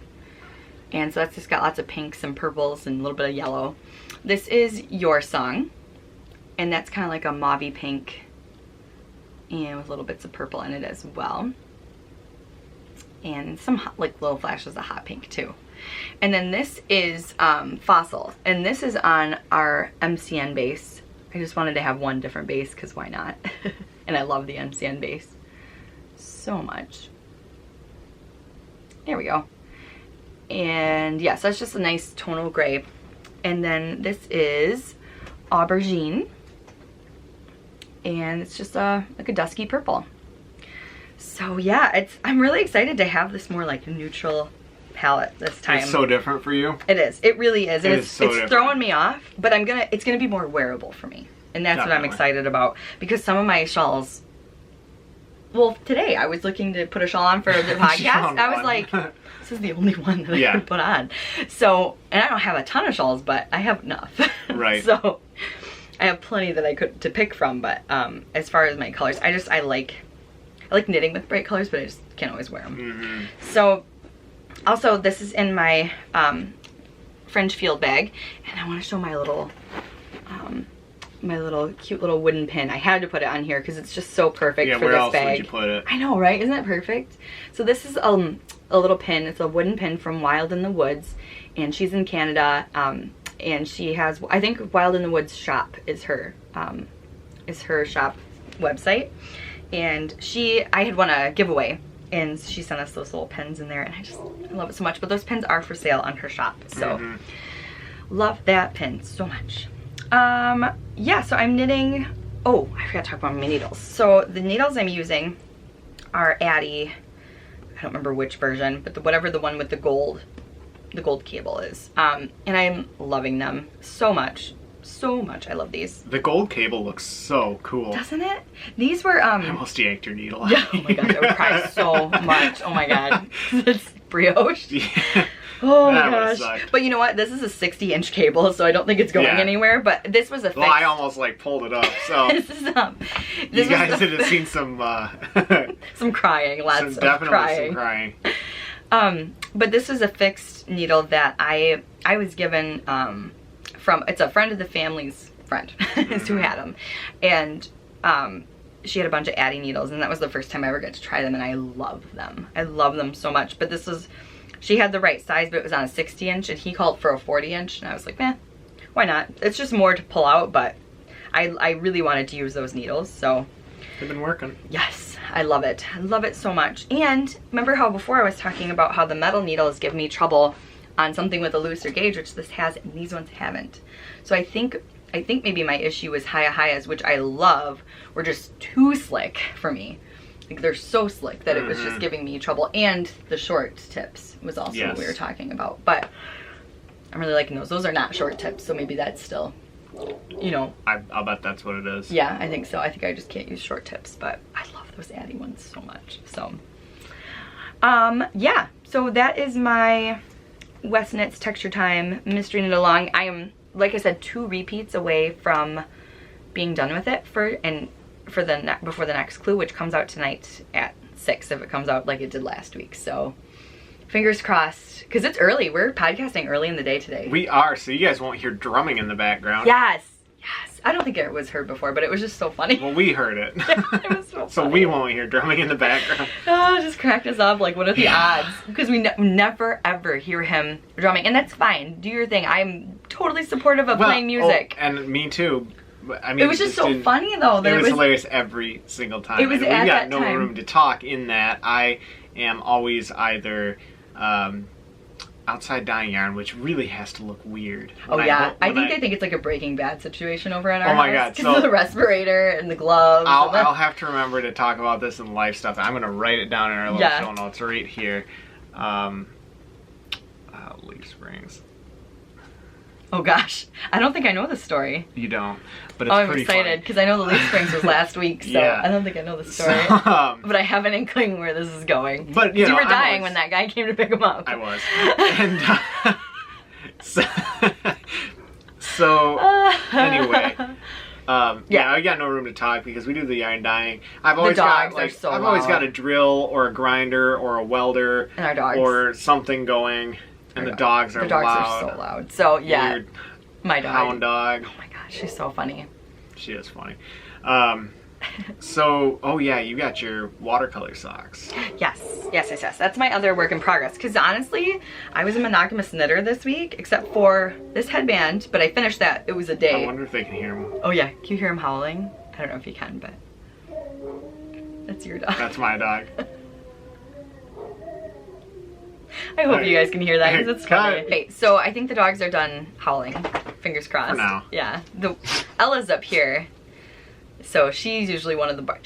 And so that's just got lots of pinks and purples and a little bit of yellow. This is Your Song. And that's kind of like a mauvey pink. And with little bits of purple in it as well. And some like little flashes of hot pink too. And then this is Fossil. And this is on our MCN base. I just wanted to have one different base because why not? And I love the MCN base so much. There we go. And yes, that's just a nice tonal gray. And then this is Aubergine. And it's just like a dusky purple. So yeah, I'm really excited to have this more like neutral palette this time. It's so different for you. It is. It really is. And It is so it's different. throwing me off, but it's gonna be more wearable for me. And that's what I'm Definitely. excited about. Because some of my shawls, well, today I was looking to put a shawl on for the podcast. found I was one. like, this is the only one that I Yeah. could put on. So, and I don't have a ton of shawls, but I have enough. Right. So I have plenty that I could to pick from, but as far as my colors, I like knitting with bright colors, but I just can't always wear them. So also this is in my Fringe Field bag, and I want to show my little cute little wooden pin. I had to put it on here because it's just so perfect Yeah, for where this else bag. would you put it? I know, right? Isn't it perfect? So this is a little pin. It's a wooden pin from Wild in the Woods, and she's in Canada. And she has, I think Wild in the Woods shop is her shop website. And I had won a giveaway, and she sent us those little pins in there, and I love it so much. But those pins are for sale on her shop, so love that pin so much. Yeah, so I'm knitting, oh, I forgot to talk about my needles. So the needles I'm using are Addy, I don't remember which version, but whatever the one with the gold cable is. And I'm loving them so much. So much. I love these. The gold cable looks so cool. Doesn't it? These were I almost yanked your needle out. yeah, oh my gosh, I would cry so much. Oh my god. It's brioche. Yeah. Oh my That would've gosh. sucked. But you know what? This is a 60-inch cable, so I don't think it's going Yeah. anywhere. But this was a fixed. Well, I almost like pulled it up, so This is you this guys was would have seen some some crying, lots of definitely crying. some crying. But this is a fixed needle that I was given from, it's a friend of the family's friend is who had them, and she had a bunch of Addy needles, and that was the first time I ever got to try them, and I love them. I love them so much. But she had the right size, but it was on a 60-inch, and he called for a 40-inch, and I was like, why not? It's just more to pull out, but I really wanted to use those needles, so. They've been working. Yes, I love it. I love it so much. And remember how before I was talking about how the metal needles give me trouble on something with a looser gauge, which this has, and these ones haven't. So I think maybe my issue was Hayas, which I love, were just too slick for me. Like they're so slick that it was just giving me trouble. And the short tips was also what we were talking about. But I'm really liking those. Those are not short tips, so maybe that's still, you know. I'll bet that's what it is. Yeah, I think so. I think I just can't use short tips, but I love those Addy ones so much. So, yeah. So that is my West Knits Texture Time Mystery Knit Along. I am, like I said, 2 repeats away from being done with it before the next clue, which comes out tonight at 6 if it comes out like it did last week. So fingers crossed, because it's early. We're podcasting early in the day today. We are, so you guys won't hear drumming in the background. Yes. I don't think it was heard before, but it was just so funny. Well, we heard it. It was so funny. So we won't hear drumming in the background. Oh, just cracked us up. Like, what are the odds? Because we never ever hear him drumming, and that's fine. Do your thing. I'm totally supportive of playing music. Oh, and me too. I mean, it was just so funny though. That it was hilarious every single time. It was and at we got that no time. room to talk in that. I am always either outside dyeing yarn, which really has to look weird. Oh yeah, I think they think it's like a Breaking Bad situation over at our house. Oh my god, because of the respirator and the gloves. I'll have to remember to talk about this in life stuff. I'm gonna write it down in our little show notes right here. Leaf Springs. Oh gosh, I don't think I know the story. You don't, but it's I'm pretty excited because I know the Leaf Springs was last week, so Yeah. I don't think I know the story. So, but I have an inkling where this is going. But you were dying when that guy came to pick him up. I was, and so anyway. Yeah, I got no room to talk because we do the yarn dyeing. I've always got I've always got a drill or a grinder or a welder and our dogs. or something going, and the dogs are loud. Are so loud. So yeah, weird my dog. Hound dog. Oh my gosh, she's so funny. She is funny. So, oh yeah, you got your watercolor socks. Yes. That's my other work in progress. Because honestly, I was a monogamous knitter this week, except for this headband, but I finished that. It was a day. I wonder if they can hear him. Oh yeah, can you hear him howling? I don't know if you can, but that's your dog. That's my dog. I hope you guys can hear that because it's funny. Cut. Okay, so I think the dogs are done howling. Fingers crossed. For now. Yeah. Ella's up here. So she's usually one of the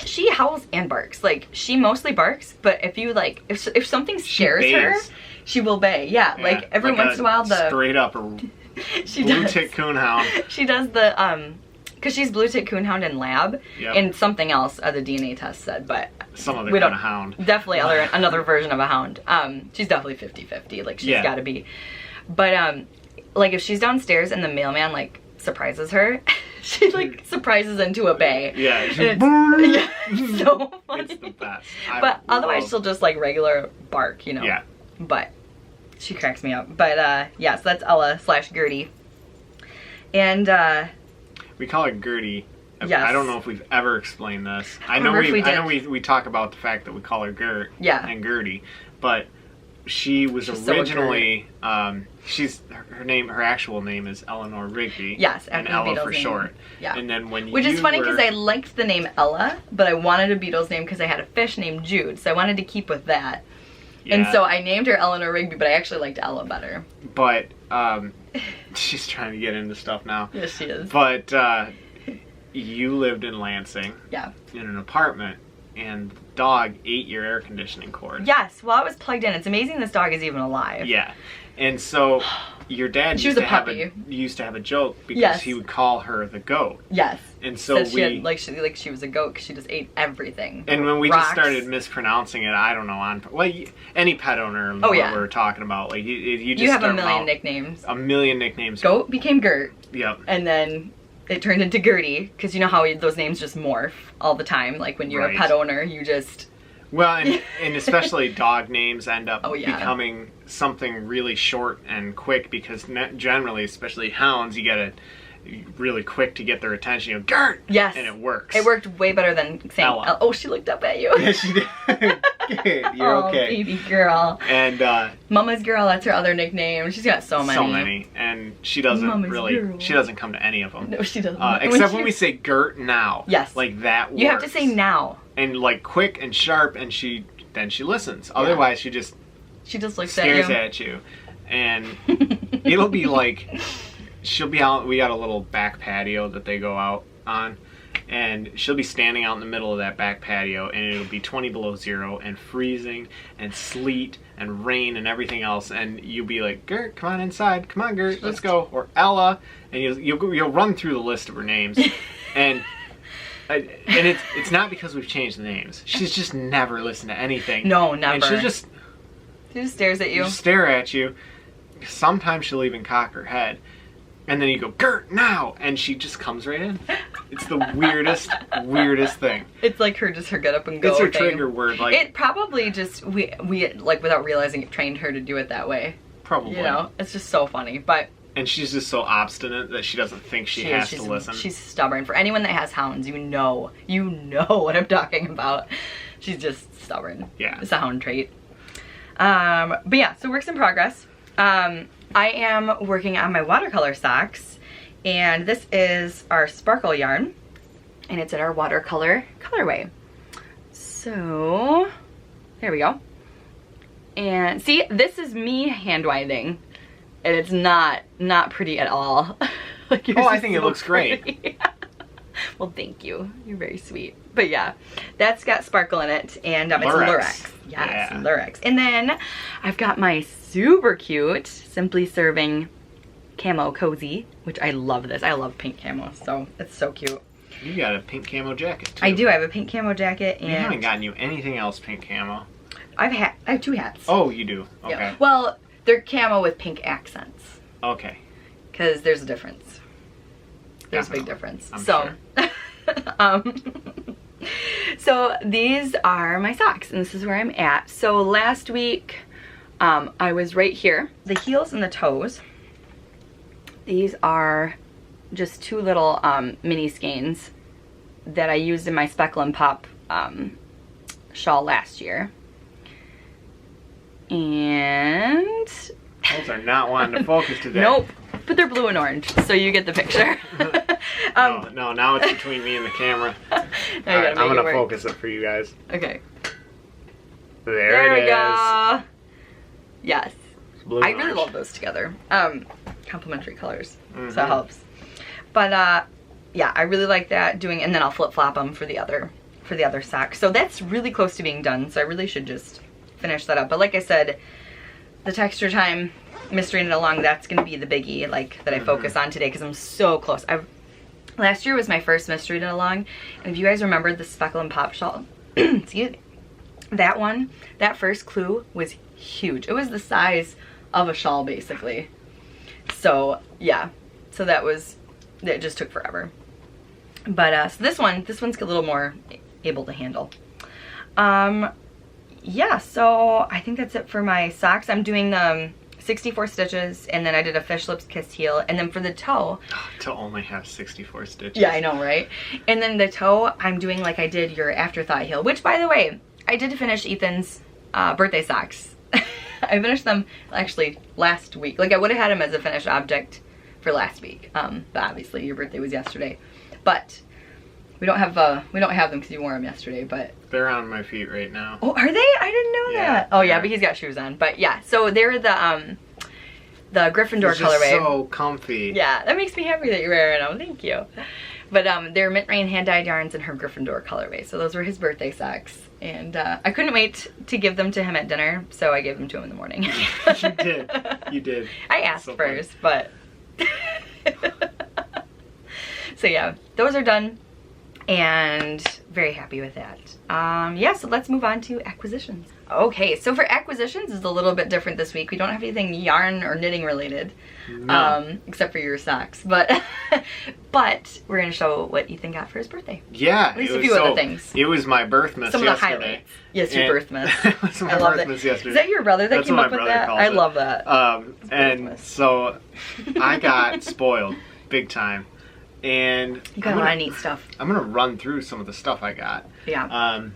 she howls and barks. Like, she mostly barks, but if you like, if something scares her, she will bay. Yeah, like every once in a while straight up she blue does. tick coonhound. She does the because she's blue tick coonhound in lab, and something else the DNA test said, but some other kind of hound. Definitely another version of a hound. She's definitely 50-50. Like, she's got to be. But like, if she's downstairs and the mailman like surprises her, she like surprises into a bay. Yeah, it's so funny. It's the best. But otherwise she'll just like regular bark, you know. Yeah. But she cracks me up. But yeah, so that's Ella / Gertie. And we call her Gertie. Yes. I don't know if we've ever explained this. I know we talk about the fact that we call her Gert and Gertie, but she's originally her actual name is Eleanor Rigby. Yes, and after Ella the Beatles for name. short. Yeah. And then which is funny because I liked the name Ella, but I wanted a Beatles name because I had a fish named Jude, so I wanted to keep with that. Yeah. And so I named her Eleanor Rigby, but I actually liked Ella better. But she's trying to get into stuff now. Yes, she is. But you lived in Lansing. Yeah. In an apartment, and the dog ate your air conditioning cord. Yes, well, it was plugged in. It's amazing this dog is even alive. Yeah. And so your dad used to have a joke because he would call her the goat. Yes. And so she was a goat because she just ate everything. And when we just started mispronouncing it, I don't know, any pet owner we were talking about, like you just have a million nicknames. A million nicknames. Goat became Gert. Yep. And then it turned into Gertie, because you know how those names just morph all the time. Like, when you're a pet owner, you just... Well, and especially dog names end up becoming something really short and quick, because generally, especially hounds, you gotta really quick to get their attention. You go, Gert! Yes. And it works. It worked way better than saying, Ella. oh, she looked up at you. Yeah, she did. Good. You're Oh, okay. baby girl. And Mama's girl, that's her other nickname. She's got so many. so many. And she doesn't Mama's really, girl. she doesn't come to any of them. No, she doesn't. Except when we say Gert now. Yes. Like that works. You have to say now. And like quick and sharp, and then she listens. Otherwise, she just looks stares at you. And it'll be like, she'll be out, we got a little back patio that they go out on, and she'll be standing out in the middle of that back patio, and it'll be 20 below zero and freezing and sleet and rain and everything else, and you'll be like, Gert, come on inside, come on Gert, let's go, or Ella, and you'll run through the list of her names, and it's not because we've changed the names. She's just never listened to anything. No, never. And she just stares at you. Stare at you. Sometimes she'll even cock her head. And then you go, Gert, now! And she just comes right in. It's the weirdest thing. It's like her get up and go It's her thing. trigger word. Like, it probably just, we like without realizing it, trained her to do it that way. probably. You know, it's just so funny. But And she's just so obstinate that she doesn't think she has to listen. She's stubborn. For anyone that has hounds, you know what I'm talking about. She's just stubborn. Yeah. It's a hound trait. But yeah, so works in progress. I am working on my watercolor socks, and this is our sparkle yarn, and it's in our watercolor colorway. So there we go. And see, this is me hand winding, and it's not pretty at all. Like, Oh, I think it looks great. Well, thank you. You're very sweet. But yeah, that's got sparkle in it, and it's Lurex. Lurex. Yes, Yeah. Lurex. And then I've got my super cute Simply Serving camo cozy, which I love this. I love pink camo, so it's so cute. You got a pink camo jacket, too. I do. I have a pink camo jacket, and We haven't gotten you anything else pink camo. I have 2 hats. Oh, you do? Okay. Yeah. Well, they're camo with pink accents, Okay. because there's a difference. There's a big Definitely. difference. I'm So, so these are my socks, and this is where I'm at. So last week, I was right here. The heels and the toes, these are just 2 little mini skeins that I used in my Speckle and Pop shawl last year. And Those are not wanting to focus today. nope, but they're blue and orange, so you get the picture. No, now it's between me and the camera. Now you gotta I'm make gonna it work. focus it for you guys. Okay. There it we is. go. Yes. It's blue I and really orange. love those together. Complementary colors. So it Mhm. helps. But yeah, I really like that doing, and then I'll flip flop them for the other sock. So that's really close to being done. So I really should just finish that up. But like I said, the texture time, mystery knit along, that's gonna be the biggie that I focus on today, because I'm so close. Last year was my first mystery knit along, and if you guys remember the Speckle and Pop shawl, excuse me, that first clue was huge. It was the size of a shawl basically. So yeah, so it just took forever. But so this one's a little more able to handle. Yeah, so I think that's it for my socks. I'm doing 64 stitches, and then I did a fish lips kissed heel, and then for the toe, To only have 64 stitches. yeah, I know, right? And then the toe, I'm doing like I did your afterthought heel, which, by the way, I did finish Ethan's birthday socks. I finished them actually last week. Like, I would have had them as a finished object for last week, but obviously your birthday was yesterday. But we don't have them because you wore them yesterday. But They're on my feet right now. oh, are they? I didn't know Yeah, that. Oh yeah, yeah. but he's got shoes on. But yeah, so they're the Gryffindor It's just colorway. so comfy. Yeah, that makes me happy that you're wearing them. Thank you. But they're Mint Rain hand-dyed yarns in her Gryffindor colorway. So those were his birthday socks. And I couldn't wait to give them to him at dinner, so I gave them to him in the morning. You did. You did. I asked So funny. first, but... So yeah, those are done. And very happy with that. Yeah, so let's move on to acquisitions. Okay, so for acquisitions is a little bit different this week. We don't have anything yarn or knitting related, No. except for your socks. But but we're gonna show what Ethan got for his birthday. Yeah. At least it a was few other things. It was my birth miss Some of the yesterday. highlights. Yes, your And- birth miss. It was my I love birth that. miss yesterday. Is that your brother that That's came what up my with brother that? calls I it. love that. And miss. so I got spoiled big time. And You got a lot of neat stuff. I'm gonna run through some of the stuff I got. Yeah.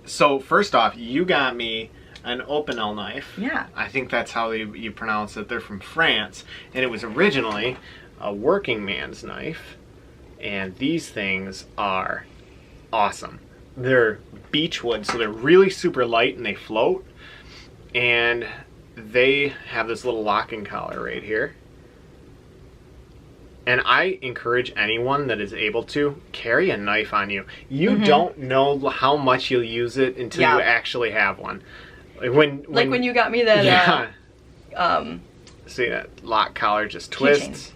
So first off, you got me an Opinel knife. Yeah. I think that's how you pronounce it. They're from France, and it was originally a working man's knife. And these things are awesome. They're beechwood, so they're really super light and they float. And they have this little locking collar right here. And I encourage anyone that is able to carry a knife on you. You don't know how much you'll use it until you actually have one. Like when you got me that. See that lock collar just twists,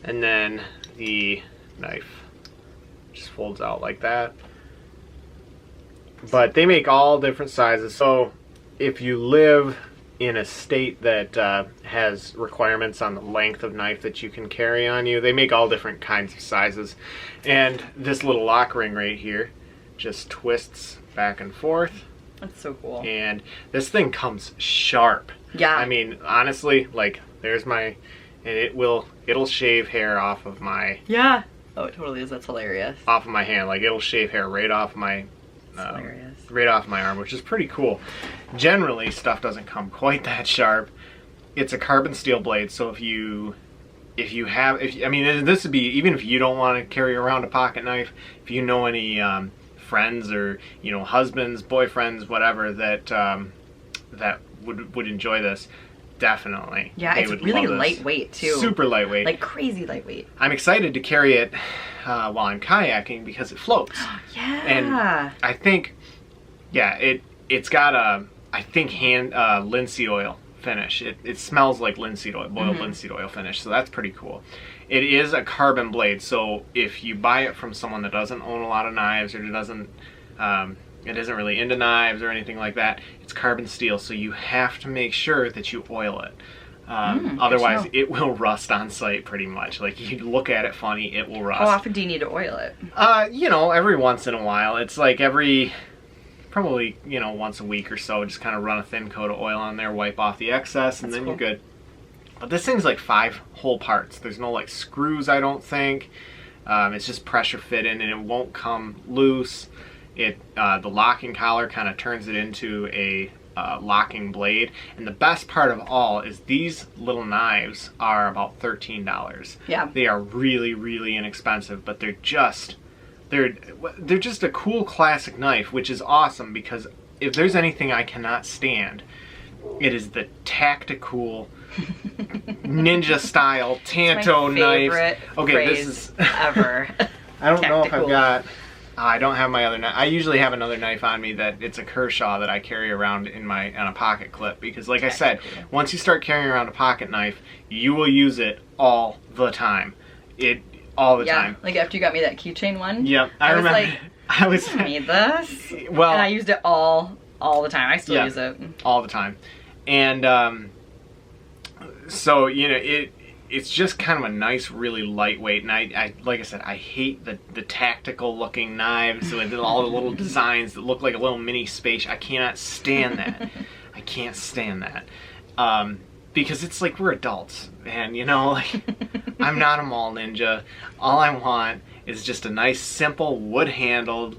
and then the knife just folds out like that. But they make all different sizes. So if you live in a state that has requirements on the length of knife that you can carry on you, they make all different kinds of sizes. And this little lock ring right here just twists back and forth. That's so cool. And this thing comes sharp. Yeah. I mean, honestly, like, there's my, and it'll shave hair off of my. Yeah. Oh, it totally is. That's hilarious. Off of my hand. Like, it'll shave hair right off my, right off my arm, which is pretty cool. Generally, stuff doesn't come quite that sharp. It's a carbon steel blade, so if you have, I mean, this would be, even if you don't want to carry around a pocket knife, if you know any friends or, you know, husbands, boyfriends, whatever, that that would enjoy this, definitely. Yeah, it's really lightweight too. Super lightweight. Like crazy lightweight. I'm excited to carry it while I'm kayaking because it floats. Yeah. And I think, yeah, it's got a, I think, linseed oil finish. It smells like linseed oil, boiled linseed oil finish, so that's pretty cool. It is a carbon blade, so if you buy it from someone that doesn't own a lot of knives or it isn't really into knives or anything like that, it's carbon steel, so you have to make sure that you oil it. Otherwise, it will rust on site pretty much. Like, you look at it funny, it will rust. How often do you need to oil it? You know, every once in a while. It's like probably, you know, once a week or so, just kind of run a thin coat of oil on there, wipe off the excess, and then you're good. But this thing's like 5 whole parts. There's no like screws, I don't think. It's just pressure fit in, and it won't come loose. The locking collar kind of turns it into a locking blade. And the best part of all is these little knives are about $13. Yeah. They are really, really inexpensive, but they're just a cool classic knife, which is awesome because if there's anything I cannot stand, it is the tactical ninja style Tanto knife. Okay, this is ever. I don't know if I've got. I don't have my other knife. I usually have another knife on me that it's a Kershaw that I carry around on a pocket clip because, like I said, once you start carrying around a pocket knife, you will use it all the time. All the time. Like after you got me that keychain one. Yep, I remember. Like, I need this. Well, and I used it all the time. I still use it all the time, and so you know it's just kind of a nice, really lightweight. And I like I said, I hate the tactical looking knives with all the little designs that look like a little mini space. I cannot stand that. I can't stand that. Because it's like we're adults, and you know, like I'm not a mall ninja. All I want is just a nice, simple, wood-handled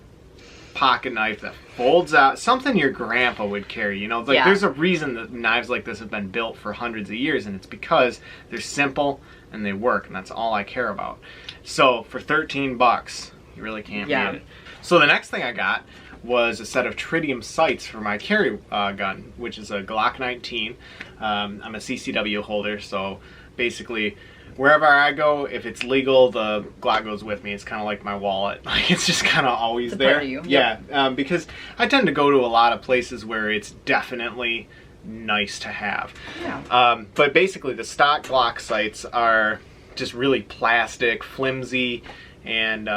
pocket knife that folds out. Something your grandpa would carry. You know, like there's a reason that knives like this have been built for hundreds of years, and it's because they're simple and they work, and that's all I care about. So for $13, you really can't beat it. So the next thing I got was a set of tritium sights for my carry gun, which is a Glock 19. I'm a CCW holder, so basically wherever I go, if it's legal, the Glock goes with me. It's kind of like my wallet. Like, it's just kind of always there. Part of you. Yeah, because I tend to go to a lot of places where it's definitely nice to have. Yeah. But basically the stock Glock sights are just really plastic, flimsy, and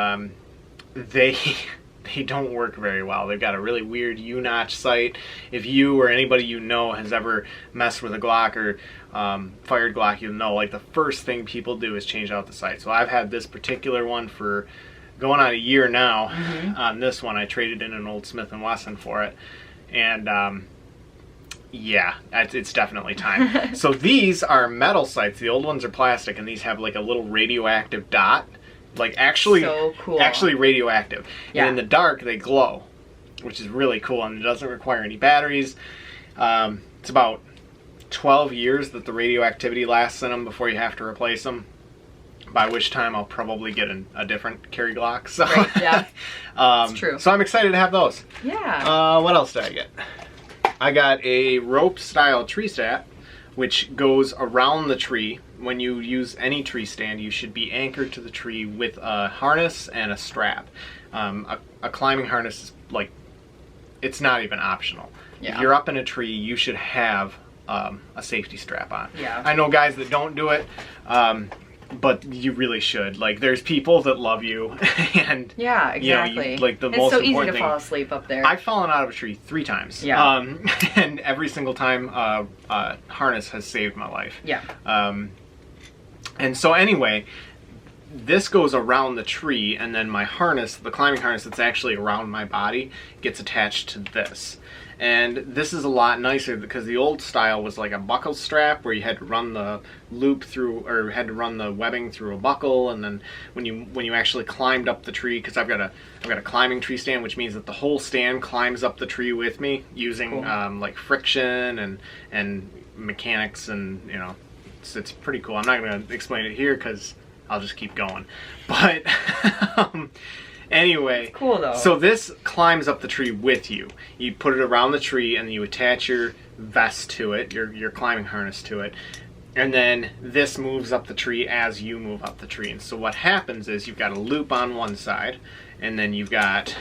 they don't work very well. They've got a really weird U-notch sight. If you or anybody you know has ever messed with a Glock or fired Glock, you'll know, like, the first thing people do is change out the sight. So I've had this particular one for going on a year now. On this one, I traded in an old Smith & Wesson for it. And Yeah, it's definitely time. So these are metal sights. The old ones are plastic, and these have like a little radioactive dot. Like actually, so cool. actually radioactive. Yeah. And in the dark, they glow, which is really cool, and it doesn't require any batteries. It's about 12 years that the radioactivity lasts in them before you have to replace them. By which time I'll probably get a different carry Glock. So. Right, yeah. It's true. So I'm excited to have those. Yeah. What else did I get? I got a rope style tree strap, which goes around the tree. When you use any tree stand, you should be anchored to the tree with a harness and a strap. A climbing harness is like, it's not even optional. Yeah. If you're up in a tree, you should have a safety strap on. Yeah. I know guys that don't do it, but you really should. Like, there's people that love you, and yeah, exactly. You know, like the it's most so easy important to thing, fall asleep up there. I've fallen out of a tree 3 times. Yeah. And every single time, harness has saved my life. Yeah. And so anyway, this goes around the tree, and then my harness, the climbing harness that's actually around my body, gets attached to this. And this is a lot nicer because the old style was like a buckle strap where you had to run the loop through, or had to run the webbing through a buckle, and then when you actually climbed up the tree, because I've got a climbing tree stand, which means that the whole stand climbs up the tree with me using cool. like friction and mechanics, and you know, it's pretty cool. I'm not going to explain it here because I'll just keep going, but anyway, cool though. So this climbs up the tree with you. You put it around the tree, and you attach your vest to it, your climbing harness to it, and then this moves up the tree as you move up the tree. And so what happens is you've got a loop on one side, and then you've got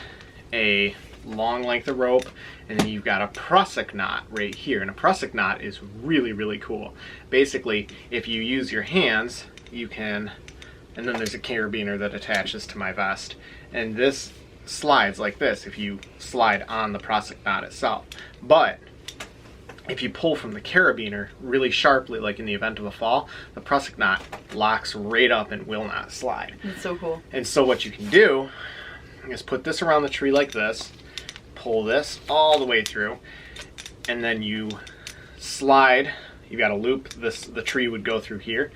a long length of rope, and then you've got a prusik knot right here. And a prusik knot is really, really cool. Basically, if you use your hands, you can, and then there's a carabiner that attaches to my vest. And this slides like this if you slide on the prusik knot itself. But if you pull from the carabiner really sharply, like in the event of a fall, the prusik knot locks right up and will not slide. That's so cool. And so what you can do is put this around the tree like this, pull this all the way through, and then you slide. You've got a loop. The tree would go through here.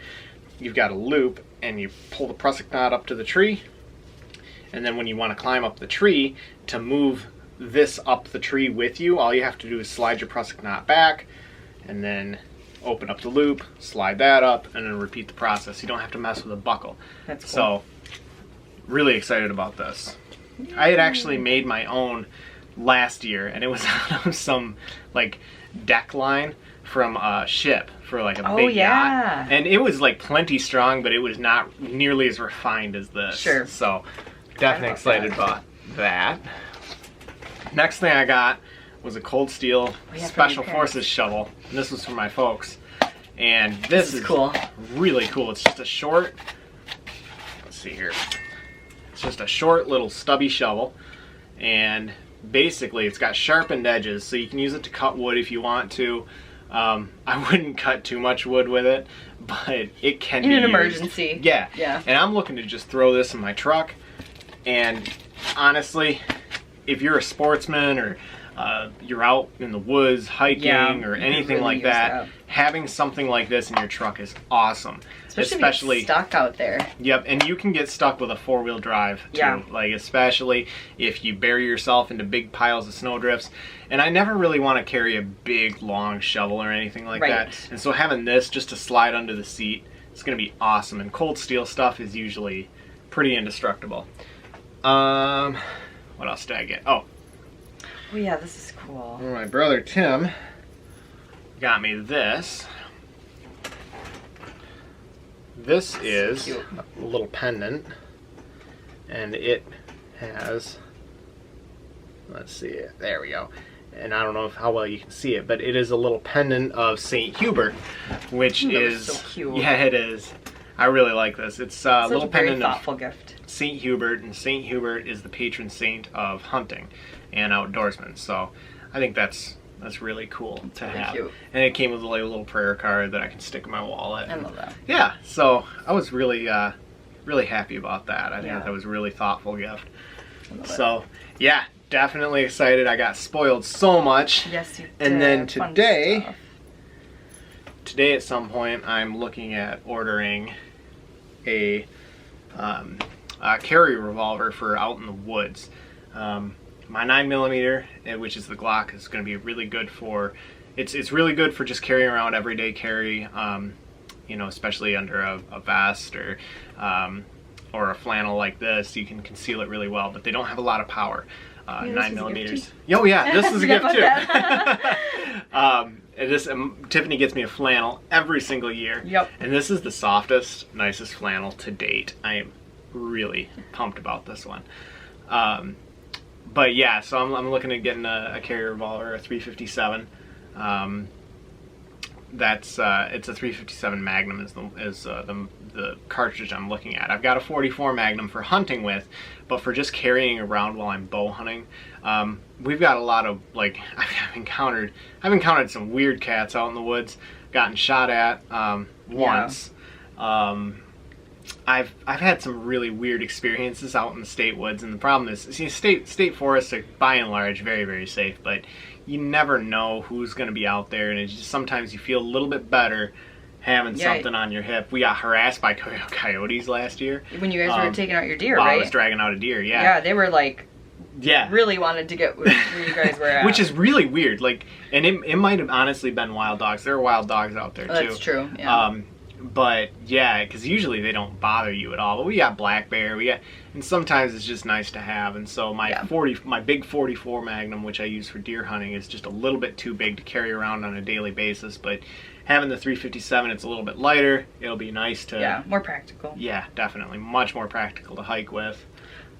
You've got a loop, and you pull the prusik knot up to the tree. And then when you want to climb up the tree, to move this up the tree with you, all you have to do is slide your prusik knot back, and then open up the loop, slide that up, and then repeat the process. You don't have to mess with a buckle. That's cool. So, really excited about this. I had actually made my own last year, and it was out of some like deck line from a ship for like a big yacht. And it was like plenty strong, but it was not nearly as refined as this. Sure. So, definitely excited about that. Next thing I got was a Cold Steel Special Forces shovel. And this was for my folks. And this is cool. Really cool. It's just a short, let's see here. It's just a short little stubby shovel. And basically it's got sharpened edges, so you can use it to cut wood if you want to. I wouldn't cut too much wood with it, but it can be in an used. emergency. Yeah. Yeah. And I'm looking to just throw this in my truck. And honestly, if you're a sportsman or you're out in the woods hiking or anything really like that, having something like this in your truck is awesome. Especially if you're stuck out there. Yep, and you can get stuck with a 4-wheel drive too. Yeah. Like, especially if you bury yourself into big piles of snowdrifts. And I never really want to carry a big long shovel or anything like that. And so having this just to slide under the seat, it's going to be awesome. And Cold Steel stuff is usually pretty indestructible. What else did I get? Oh yeah, this is cool. my brother Tim got me this. This is a little pendant, and it has, let's see, there we go. And I don't know how well you can see it, but it is a little pendant of St. Hubert, which is so cute. Yeah, it is. I really like this. It's a little pendant very thoughtful gift. St. Hubert, and St. Hubert is the patron saint of hunting and outdoorsmen. So I think that's really cool to have. Cute. And it came with like a little prayer card that I can stick in my wallet. I love that. Yeah, so I was really really happy about that. I think that was a really thoughtful gift. So yeah, definitely excited. I got spoiled so much. Yes, you did. And then Fun today stuff. at some point, I'm looking at ordering a carry revolver for out in the woods. My 9mm, which is the Glock, is going to be really good for. It's really good for just carrying around everyday carry. You know, especially under a vest or a flannel like this, you can conceal it really well. But they don't have a lot of power. 9mm. Oh yeah, this is a gift too. Tiffany gets me a flannel every single year. Yep. And this is the softest, nicest flannel to date. I am really pumped about this one. But yeah, so I'm looking at getting a carry revolver, a 357. It's a 357 Magnum is the cartridge I'm looking at. I've got a 44 Magnum for hunting with, but for just carrying around while I'm bow hunting, we've got a lot of, like, I've encountered some weird cats out in the woods, gotten shot at once. I've had some really weird experiences out in the state woods, and the problem is, see, state forests are by and large very, very safe, but you never know who's going to be out there, and it's just sometimes you feel a little bit better having something on your hip. We got harassed by coyotes last year. When you guys were taking out your deer, right? right? I was dragging out a deer, yeah. Yeah, they were like, yeah, really wanted to get where you guys were at. Which is really weird. Like, and it might have honestly been wild dogs. There are wild dogs out there too. That's true. Yeah. But yeah, because usually they don't bother you at all. But we got black bear, and sometimes it's just nice to have. And so my big 44 Magnum, which I use for deer hunting, is just a little bit too big to carry around on a daily basis. But having the 357, it's a little bit lighter. It'll be nice to more practical. Yeah, definitely, much more practical to hike with.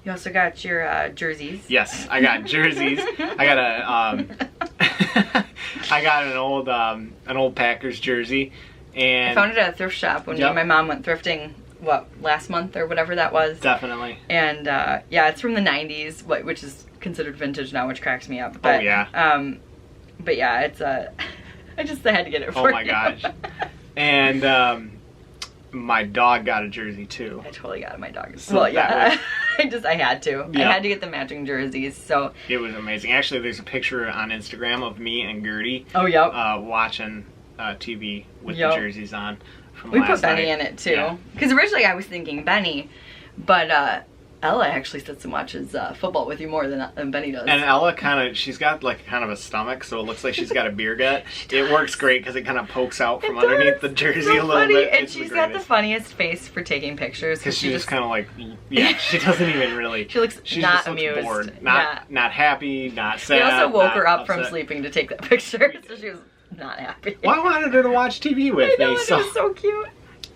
You also got your jerseys. Yes, I got jerseys. I got I got an old Packers jersey. And I found it at a thrift shop when me and my mom went thrifting, last month or whatever that was. Definitely. And yeah, it's from the 90s, which is considered vintage now, which cracks me up. But, oh yeah. But yeah, it's I had to get it for you. Oh my gosh. And my dog got a jersey too. I totally got it, my dog. So well, yeah. I had to. Yeah. I had to get the matching jerseys, so. It was amazing. Actually, there's a picture on Instagram of me and Gertie. Oh, yep. Watching TV with the jerseys on from we last put Benny night. in it too, because originally I was thinking Benny, but Ella actually sits and watches football with you more than Benny does. And Ella she's got like kind of a stomach, so it looks like she's got a beer gut. It works great because it kind of pokes out from underneath the jersey a little bit. And she's got the funniest face for taking pictures. Because she's just kind of like, she doesn't even really. She looks not amused. Bored. Not happy, not sad. We also woke her up upset. from sleeping to take that picture, so she was not happy. Well, I wanted her to watch TV with me. So it was so cute.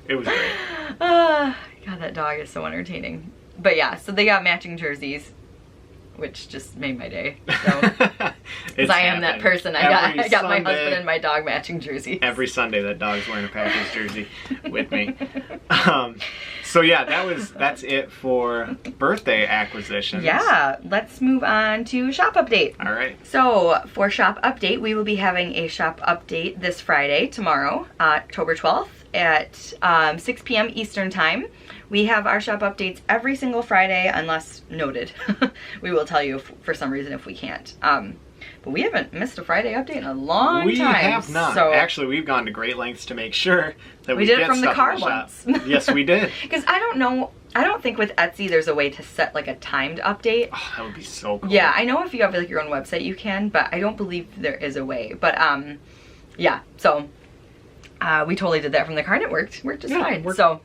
It was great. God, that dog is so entertaining. But yeah, so they got matching jerseys, which just made my day. So, because I am that person. I got my husband and my dog matching jerseys. Every Sunday, that dog's wearing a Packers jersey with me. So yeah, that's it for birthday acquisitions. Yeah, let's move on to shop update. All right. So for shop update, we will be having a shop update this Friday, tomorrow, October 12th at 6 p.m. Eastern Time. We have our shop updates every single Friday, unless noted. We will tell you for some reason if we can't. But we haven't missed a Friday update in a long time. We have not. So actually, we've gone to great lengths to make sure that we did it from the car once. Yes, we did. Because I don't think with Etsy there's a way to set like a timed update. Oh, that would be so cool. Yeah, I know if you have like your own website you can, but I don't believe there is a way. But yeah, so we totally did that from the car and it worked just fine. So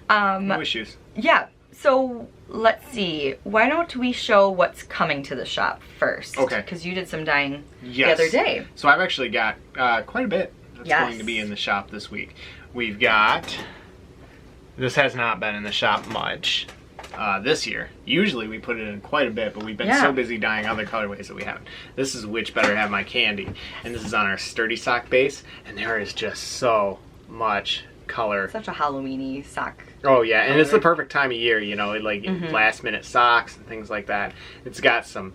no issues. Yeah, so let's see. Why don't we show what's coming to the shop first? Okay. Because you did some dyeing the other day. So I've actually got quite a bit that's going to be in the shop this week. We've got, this has not been in the shop much this year. Usually we put it in quite a bit, but we've been so busy dyeing other colorways that we haven't. This is Which Better Have My Candy, and this is on our sturdy sock base, and there is just so much color. Such a Halloween-y sock. Oh yeah, and it's the perfect time of year, you know, like last minute socks and things like that. It's got some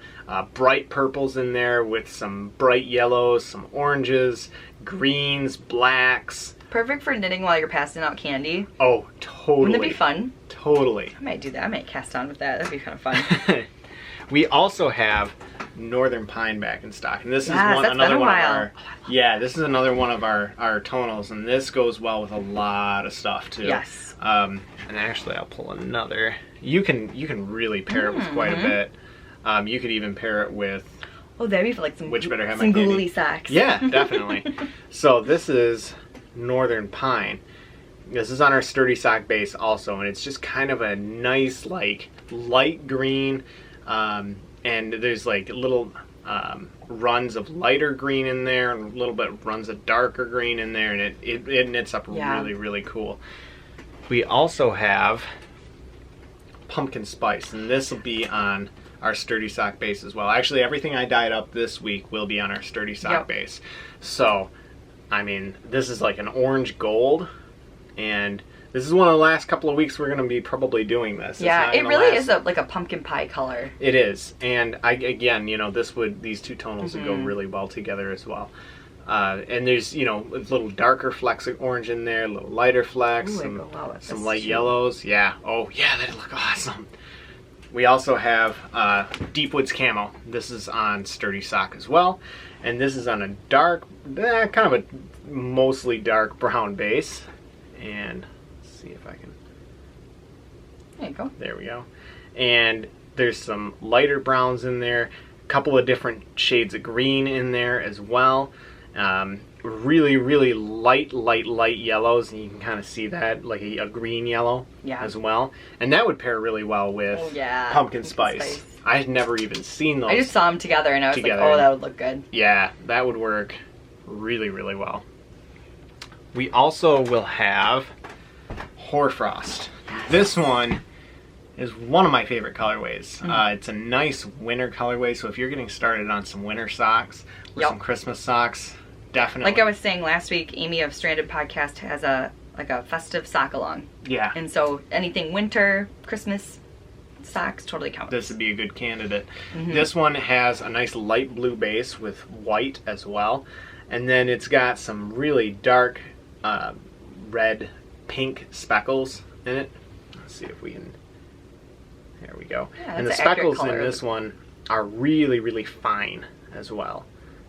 bright purples in there with some bright yellows, some oranges, greens, blacks. Perfect for knitting while you're passing out candy. Oh, totally. Wouldn't that be fun? Totally. I might do that. I might cast on with that. That'd be kind of fun. We also have Northern Pine back in stock, and this is another one of our this is another one of our tonals, and this goes well with a lot of stuff too. Yes. And actually, I'll pull another. You can really pair it with quite a bit. You could even pair it with. Oh, that'd be for like some some googly socks. Yeah, definitely. So this is Northern Pine. This is on our sturdy sock base also, and it's just kind of a nice like light green. And there's like little runs of lighter green in there and a little bit runs of darker green in there, and it knits up really, really cool. We also have Pumpkin Spice, and this will be on our sturdy sock base as well. Actually, everything I dyed up this week will be on our sturdy sock base. So, I mean, this is like an orange gold, and this is one of the last couple of weeks we're going to be probably doing this. Yeah, it really is like a pumpkin pie color. It is, and again, you know, these two tonals would go really well together as well. And there's, you know, a little darker flecks of orange in there, a little lighter flecks, some light yellows. Yeah. Oh, yeah, that'd look awesome. We also have Deep Woods Camo. This is on sturdy sock as well, and this is on a dark, kind of a mostly dark brown base, and. See if I can. There you go. There we go. And there's some lighter browns in there, a couple of different shades of green in there as well. Really, really light yellows, and you can kind of see that, like a green yellow as well. And that would pair really well with pumpkin spice. I had never even seen those. I just saw them together, and I was like, oh, that would look good. Yeah, that would work really, really well. We also will have Hoarfrost. This one is one of my favorite colorways. It's a nice winter colorway, so if you're getting started on some winter socks or some Christmas socks, definitely. Like I was saying last week, Amy of Stranded Podcast has a festive sock along. Yeah. And so anything winter, Christmas socks totally count. This would be a good candidate. This one has a nice light blue base with white as well, and then it's got some really dark red pink speckles in it. Let's see if we can. There we go. Yeah, and the speckles in this one are really, really fine as well.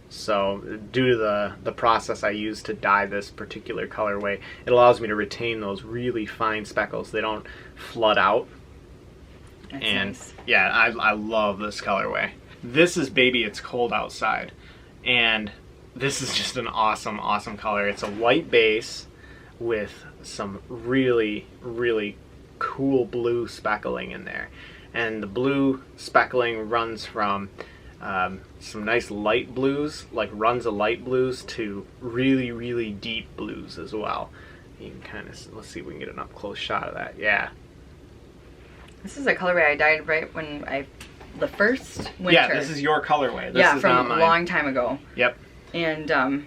So due to the process I use to dye this particular colorway, it allows me to retain those really fine speckles. They don't flood out. That's nice. Yeah, I love this colorway. This is Baby It's Cold Outside, and this is just an awesome, awesome color. It's a white base with some really, really cool blue speckling in there, and the blue speckling runs from some nice light blues, like runs of light blues, to really, really deep blues as well. You can kind of, let's see if we can get an up close shot of that. Yeah, this is a colorway I dyed right when the first winter. Yeah, this is your colorway. This is from not a long time ago. Yep. And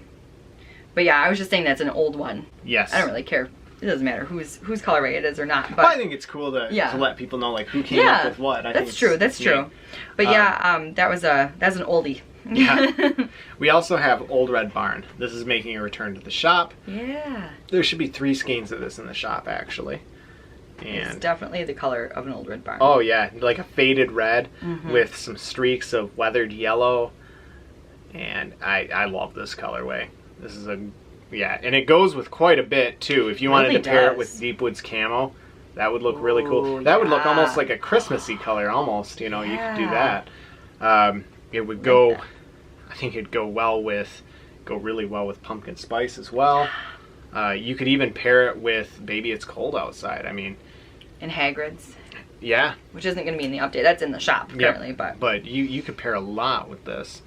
but yeah, I was just saying that's an old one. Yes. I don't really care. It doesn't matter whose colorway it is or not. But well, I think it's cool to let people know like who came up with what. That's true. That's true. But that was an oldie. Yeah. We also have Old Red Barn. This is making a return to the shop. Yeah. There should be 3 skeins of this in the shop actually. And it's definitely the color of an Old Red Barn. Oh yeah, like a faded red with some streaks of weathered yellow. And I love this colorway. This is and it goes with quite a bit too. If you wanted to pair it with Deep Woods Camo, that would look really cool. That would look almost like a Christmassy color almost, you know, you could do that. It would go, I think it'd go really well with pumpkin spice as well. You could even pair it with Baby It's Cold Outside. I mean, and Hagrid's. Yeah. Which isn't going to be in the update. That's in the shop currently, but you could pair a lot with this.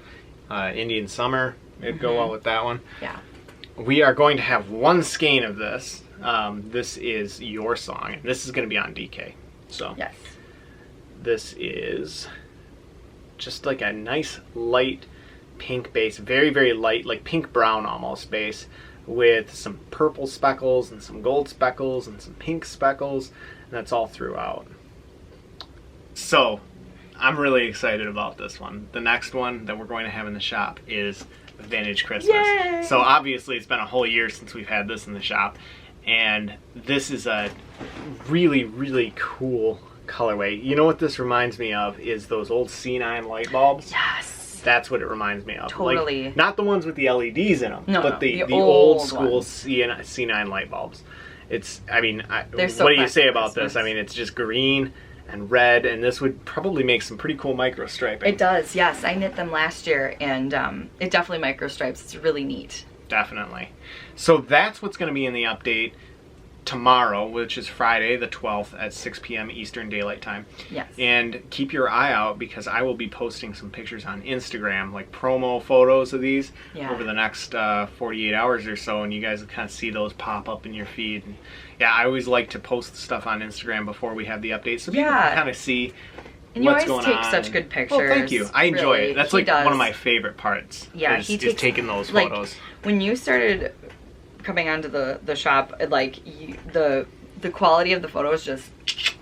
Indian Summer, it'd go well with that one. Yeah. We are going to have 1 skein of this. This is Your Song. This is going to be on DK. So yes. This is just like a nice light pink base, very, very light, like pink brown almost base, with some purple speckles and some gold speckles and some pink speckles, and that's all throughout. So I'm really excited about this one. The next one that we're going to have in the shop is Vintage Christmas. Yay! So obviously it's been a whole year since we've had this in the shop, and this is a really, really cool colorway. You know what this reminds me of is those old C9 light bulbs. Yes. That's what it reminds me of. Totally. Like, not the ones with the LEDs in them, No, but no, the the old old school ones. C9 light bulbs. It's, I mean, So what do you say classic about Christmas. this? I mean, it's just green and red, and this would probably make some pretty cool micro striping. It does, yes. I knit them last year, and it definitely micro stripes. It's really neat. Definitely. So that's what's going to be in the update tomorrow, which is Friday the 12th at 6 p.m. Eastern Daylight Time. Yes. And keep your eye out because I will be posting some pictures on Instagram, like promo photos of these over the next 48 hours or so, and you guys will kind of see those pop up in your feed. And yeah, I always like to post stuff on Instagram before we have the update so people can kind of see and you what's always going take on. such good pictures. Oh, thank you. I enjoy really. it. That's He like does. one of my favorite parts. Yeah, is, he is takes, taking those like, photos. When you started coming onto the shop, like the quality of the photos just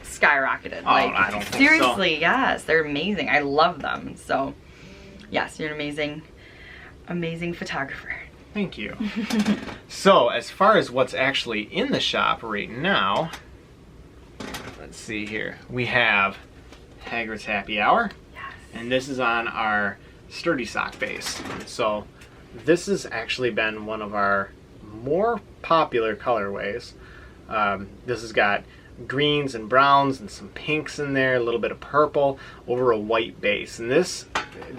skyrocketed. Oh, like I don't think seriously, so. yes, they're amazing. I love them. So yes, you're an amazing photographer. Thank you. So as far as what's actually in the shop right now, let's see here. We have Hagrid's Happy Hour. Yes. And this is on our sturdy sock base. So this has actually been one of our more popular colorways. This has got greens and browns and some pinks in there, a little bit of purple over a white base. And this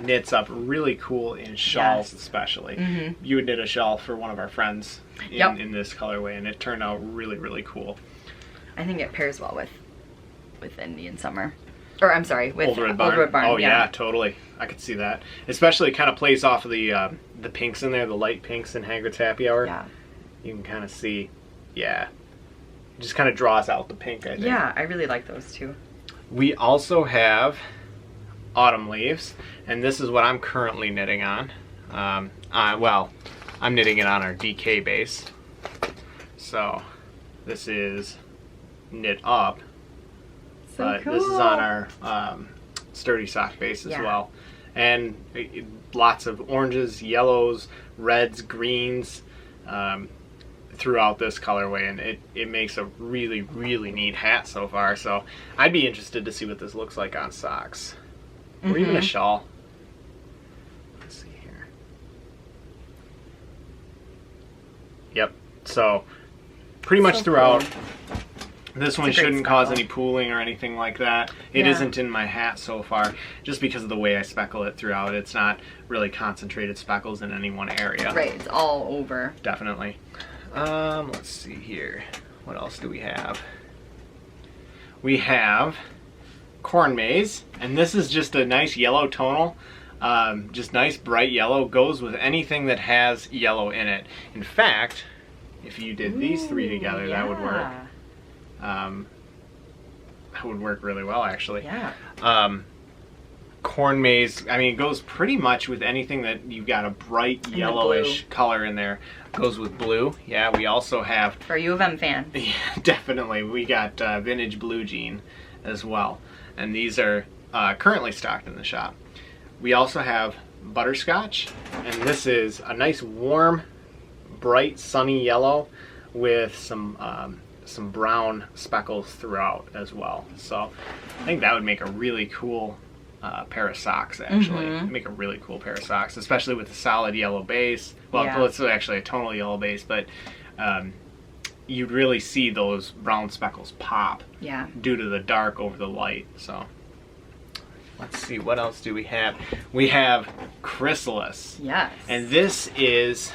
knits up really cool in shawls, especially. You would knit a shawl for one of our friends in this colorway, and it turned out really, really cool. I think it pairs well with Indian Summer. Or I'm sorry, with Old Red Barn. Oh yeah, totally. I could see that. Especially kind of plays off of the pinks in there, the light pinks in Hagrid's Happy Hour. Yeah. You can kind of see, it just kind of draws out the pink, I think. Yeah, I really like those too. We also have Autumn Leaves, and this is what I'm currently knitting on. Well, I'm knitting it on our DK base. So this is knit up. So But cool. this is on our sturdy sock base as well. And lots of oranges, yellows, reds, greens throughout this colorway. And it makes a really, really neat hat so far. So I'd be interested to see what this looks like on socks. Or even a shawl. Let's see here. Yep. So pretty much throughout. Cool. This one shouldn't cause any pooling or anything like that. It isn't in my hat so far, just because of the way I speckle it throughout. It's not really concentrated speckles in any one area. Right, it's all over. Definitely. Let's see here. What else do we have? We have Corn Maze, and this is just a nice yellow tonal. Just nice bright yellow. Goes with anything that has yellow in it. In fact, if you did these three together, that would work. That would work really well, actually. Yeah. Corn Maze, I mean, it goes pretty much with anything that you've got a bright yellowish color in there. Goes with blue. Yeah, we also have... For a U of M fan. Yeah, definitely. We got vintage blue jean as well. And these are currently stocked in the shop. We also have butterscotch, and this is a nice warm, bright, sunny yellow with some brown speckles throughout as well. So I think that would make a really cool pair of socks, actually. Make a really cool pair of socks, especially with a solid yellow base. Well, it's actually a tonal yellow base, but you'd really see those brown speckles pop due to the dark over the light. So let's see, what else do we have? We have Chrysalis. Yes. And this is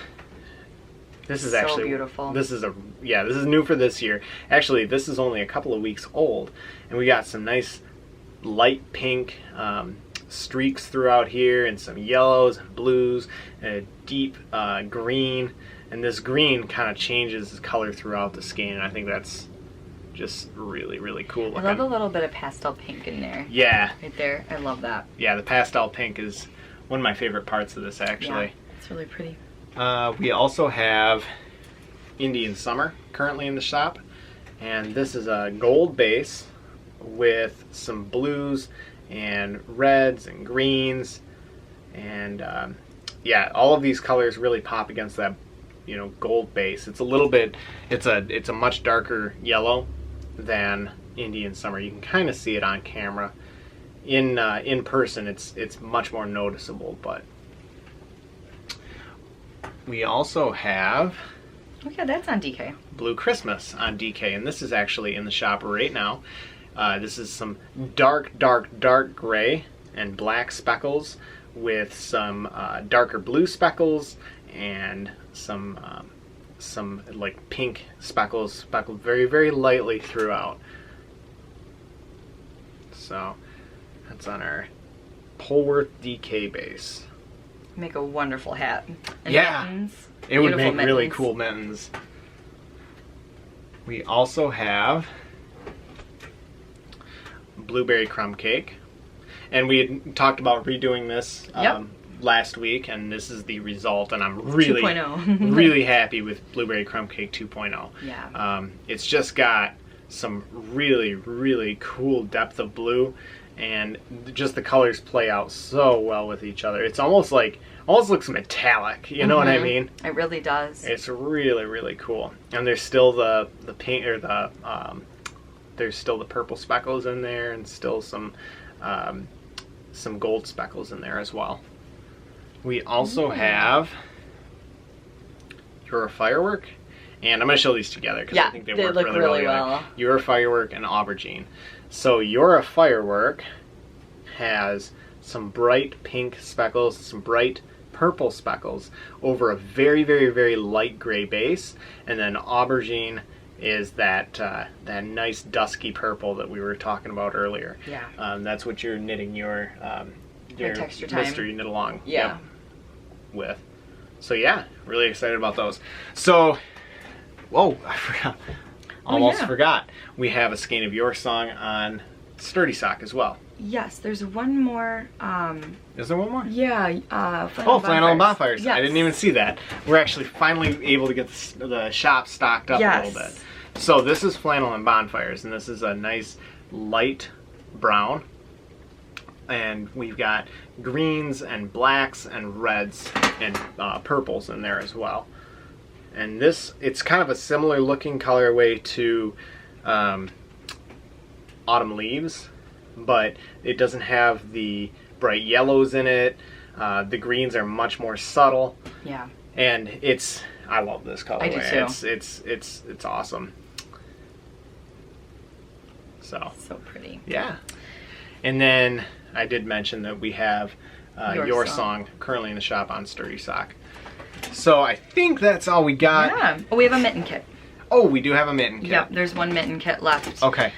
so actually beautiful. This is new for this year. Actually, this is only a couple of weeks old, and we got some nice light pink streaks throughout here, and some yellows and blues, and a deep green. And this green kind of changes the color throughout the skein, and I think that's just really, really cool looking. I love a little bit of pastel pink in there. Yeah. Right there. I love that. Yeah, the pastel pink is one of my favorite parts of this, actually. Yeah, it's really pretty. We also have Indian Summer currently in the shop, and this is a gold base with some blues and reds and greens, and yeah, all of these colors really pop against that, gold base. It's a little bit, it's a much darker yellow than Indian summer. You can kind of see it on camera. In person, it's much more noticeable. But we also have Okay, that's on DK. Blue Christmas on DK, and this is actually in the shop right now. This is some dark gray and black speckles with some darker blue speckles and some like pink speckles speckled very lightly throughout. So that's on our Polworth DK base. Make a wonderful hat. And Yeah. mittens. It would Beautiful make really mittens. cool mittens. We also have blueberry crumb cake, and we had talked about redoing this Yep. last week, and this is the result, and I'm really 2.0. really happy with blueberry crumb cake 2.0. Yeah. It's just got some really cool depth of blue, and just the colors play out so well with each other. It's almost looks metallic, you know what I mean? It really does. It's really cool. And there's still the pink, or there's still the purple speckles in there, and still some gold speckles in there as well. We also have Your Firework, and I'm going to show these together because Yeah, I think they they work look really really well. well. Your Firework and Aubergine. So Your Firework has some bright pink speckles, some bright purple speckles over a very light gray base, and then Aubergine is that nice dusky purple that we were talking about earlier. Yeah. That's what you're knitting your Texture Time. mystery knit along Yeah. with. So yeah, really excited about those. So, whoa, I forgot. Almost yeah. forgot. We have a skein of Your Song on Sturdy Sock as well. Yes, there's one more. Is there one more? Yeah. Flannel and Bonfires. Yes. I didn't even see that. We're actually finally able to get the shop stocked up a little bit. So this is Flannel and Bonfires, and this is a nice light brown. And we've got greens and blacks and reds and purples in there as well. And it's kind of a similar looking colorway to Autumn Leaves, but it doesn't have the bright yellows in it. The greens are much more subtle. Yeah. And I love this colorway. I do too. It's awesome. So pretty. yeah. And then I did mention that we have Your Song currently in the shop on Sturdy Sock. So I think that's all we got. Yeah. Oh, we have a mitten kit. Oh, we do have a mitten kit. Yep, there's one mitten kit left. Okay.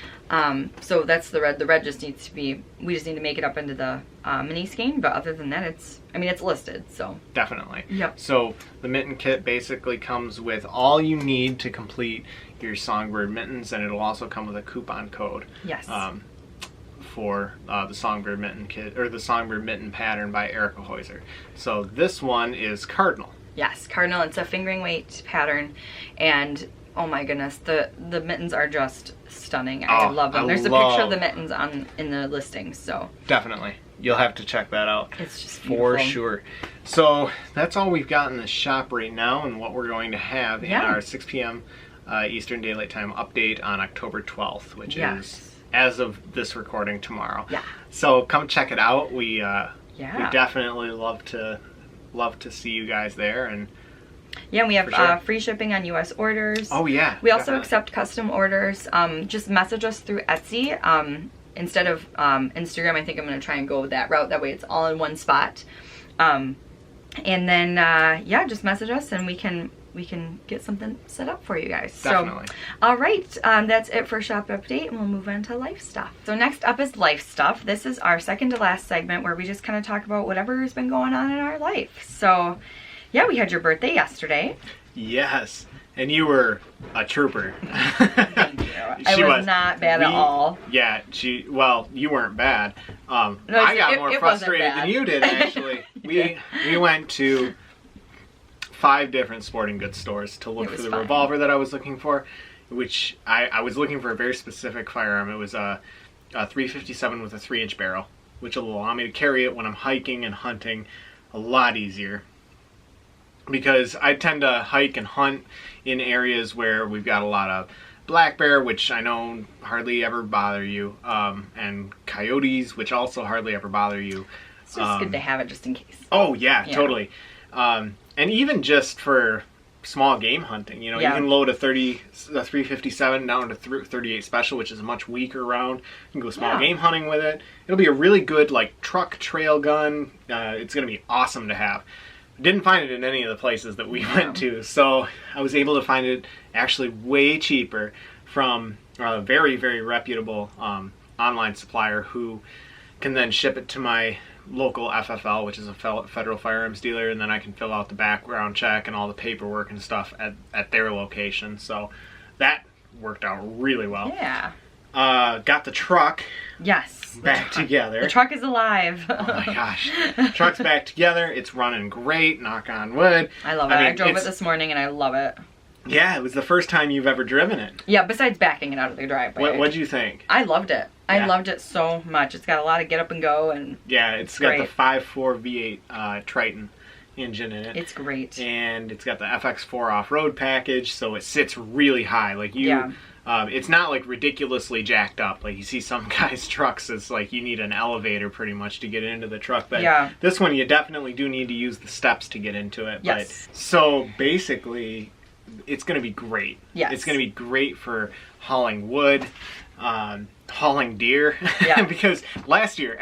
So that's the red. The red just needs to be, we just need to make it up into the mini skein, but other than that, it's listed, so. Definitely. Yep. So the mitten kit basically comes with all you need to complete your Songbird mittens, and it'll also come with a coupon code. Yes. For the Songbird mitten kit, or the Songbird mitten pattern by Erica Heuser. So this one is Cardinal. Yes, Cardinal. It's a fingering weight pattern, and oh my goodness, the mittens are just stunning. I love them. There's a picture of the mittens in the listing, so. Definitely. You'll have to check that out. It's just for beautiful. sure. So that's all we've got in the shop right now, and what we're going to have in our 6 p.m. Eastern Daylight Time update on October 12th, which is, as of this recording, tomorrow. Yeah. So come check it out. We Yeah. definitely love to see you guys there. And yeah, we have sure. free shipping on U.S. orders. oh yeah, We also definitely. accept custom orders. Just message us through Etsy. Instead of Instagram, I think I'm going to try and go that route. That way it's all in one spot. And then, yeah, just message us and we can get something set up for you guys. Definitely. So, all right, that's it for shop update, and we'll move on to life stuff. So next up is life stuff. This is our second to last segment where we just kind of talk about whatever's been going on in our life. So, yeah, we had your birthday yesterday. Yes, and you were a trooper. Thank you. I was not bad at all. Yeah, well, you weren't bad. No, I got it more wasn't frustrated bad. than you did, actually. We went to 5 different sporting goods stores to look It was for the fun. revolver that I was looking for, which I was looking for a very specific firearm. It was a 357 with a 3-inch barrel, which will allow me to carry it when I'm hiking and hunting a lot easier. Because I tend to hike and hunt in areas where we've got a lot of black bear, which I know hardly ever bother you, and coyotes, which also hardly ever bother you. It's just good to have it just in case. Oh yeah, totally. And even just for small game hunting, you know, you can load a 357 down to 38 special, which is a much weaker round. You can go small game hunting with it. It'll be a really good like truck trail gun. It's gonna be awesome to have. Didn't find it in any of the places that we went to, so I was able to find it actually way cheaper from a very, very reputable online supplier who can then ship it to my local FFL, which is a federal firearms dealer, and then I can fill out the background check and all the paperwork and stuff at their location. So that worked out really well. Yeah. Got the truck back together. The truck is alive. Oh my gosh. Truck's back together. It's running great, knock on wood. I love it. I drove it this morning and I love it. Yeah, it was the first time you've ever driven it. Yeah, besides backing it out of the driveway. What'd you think? I loved it. I loved it so much. It's got a lot of get up and go, and yeah, it's got the 5.4 V8 Triton engine in it. It's great. And it's got the FX4 off-road package, so it sits really high. Like it's not like ridiculously jacked up. Like you see some guys' trucks, it's like you need an elevator pretty much to get into the truck. But this one, you definitely do need to use the steps to get into it. Yes. But, so basically, it's going to be great. Yes. It's going to be great for hauling wood, hauling deer. Because last year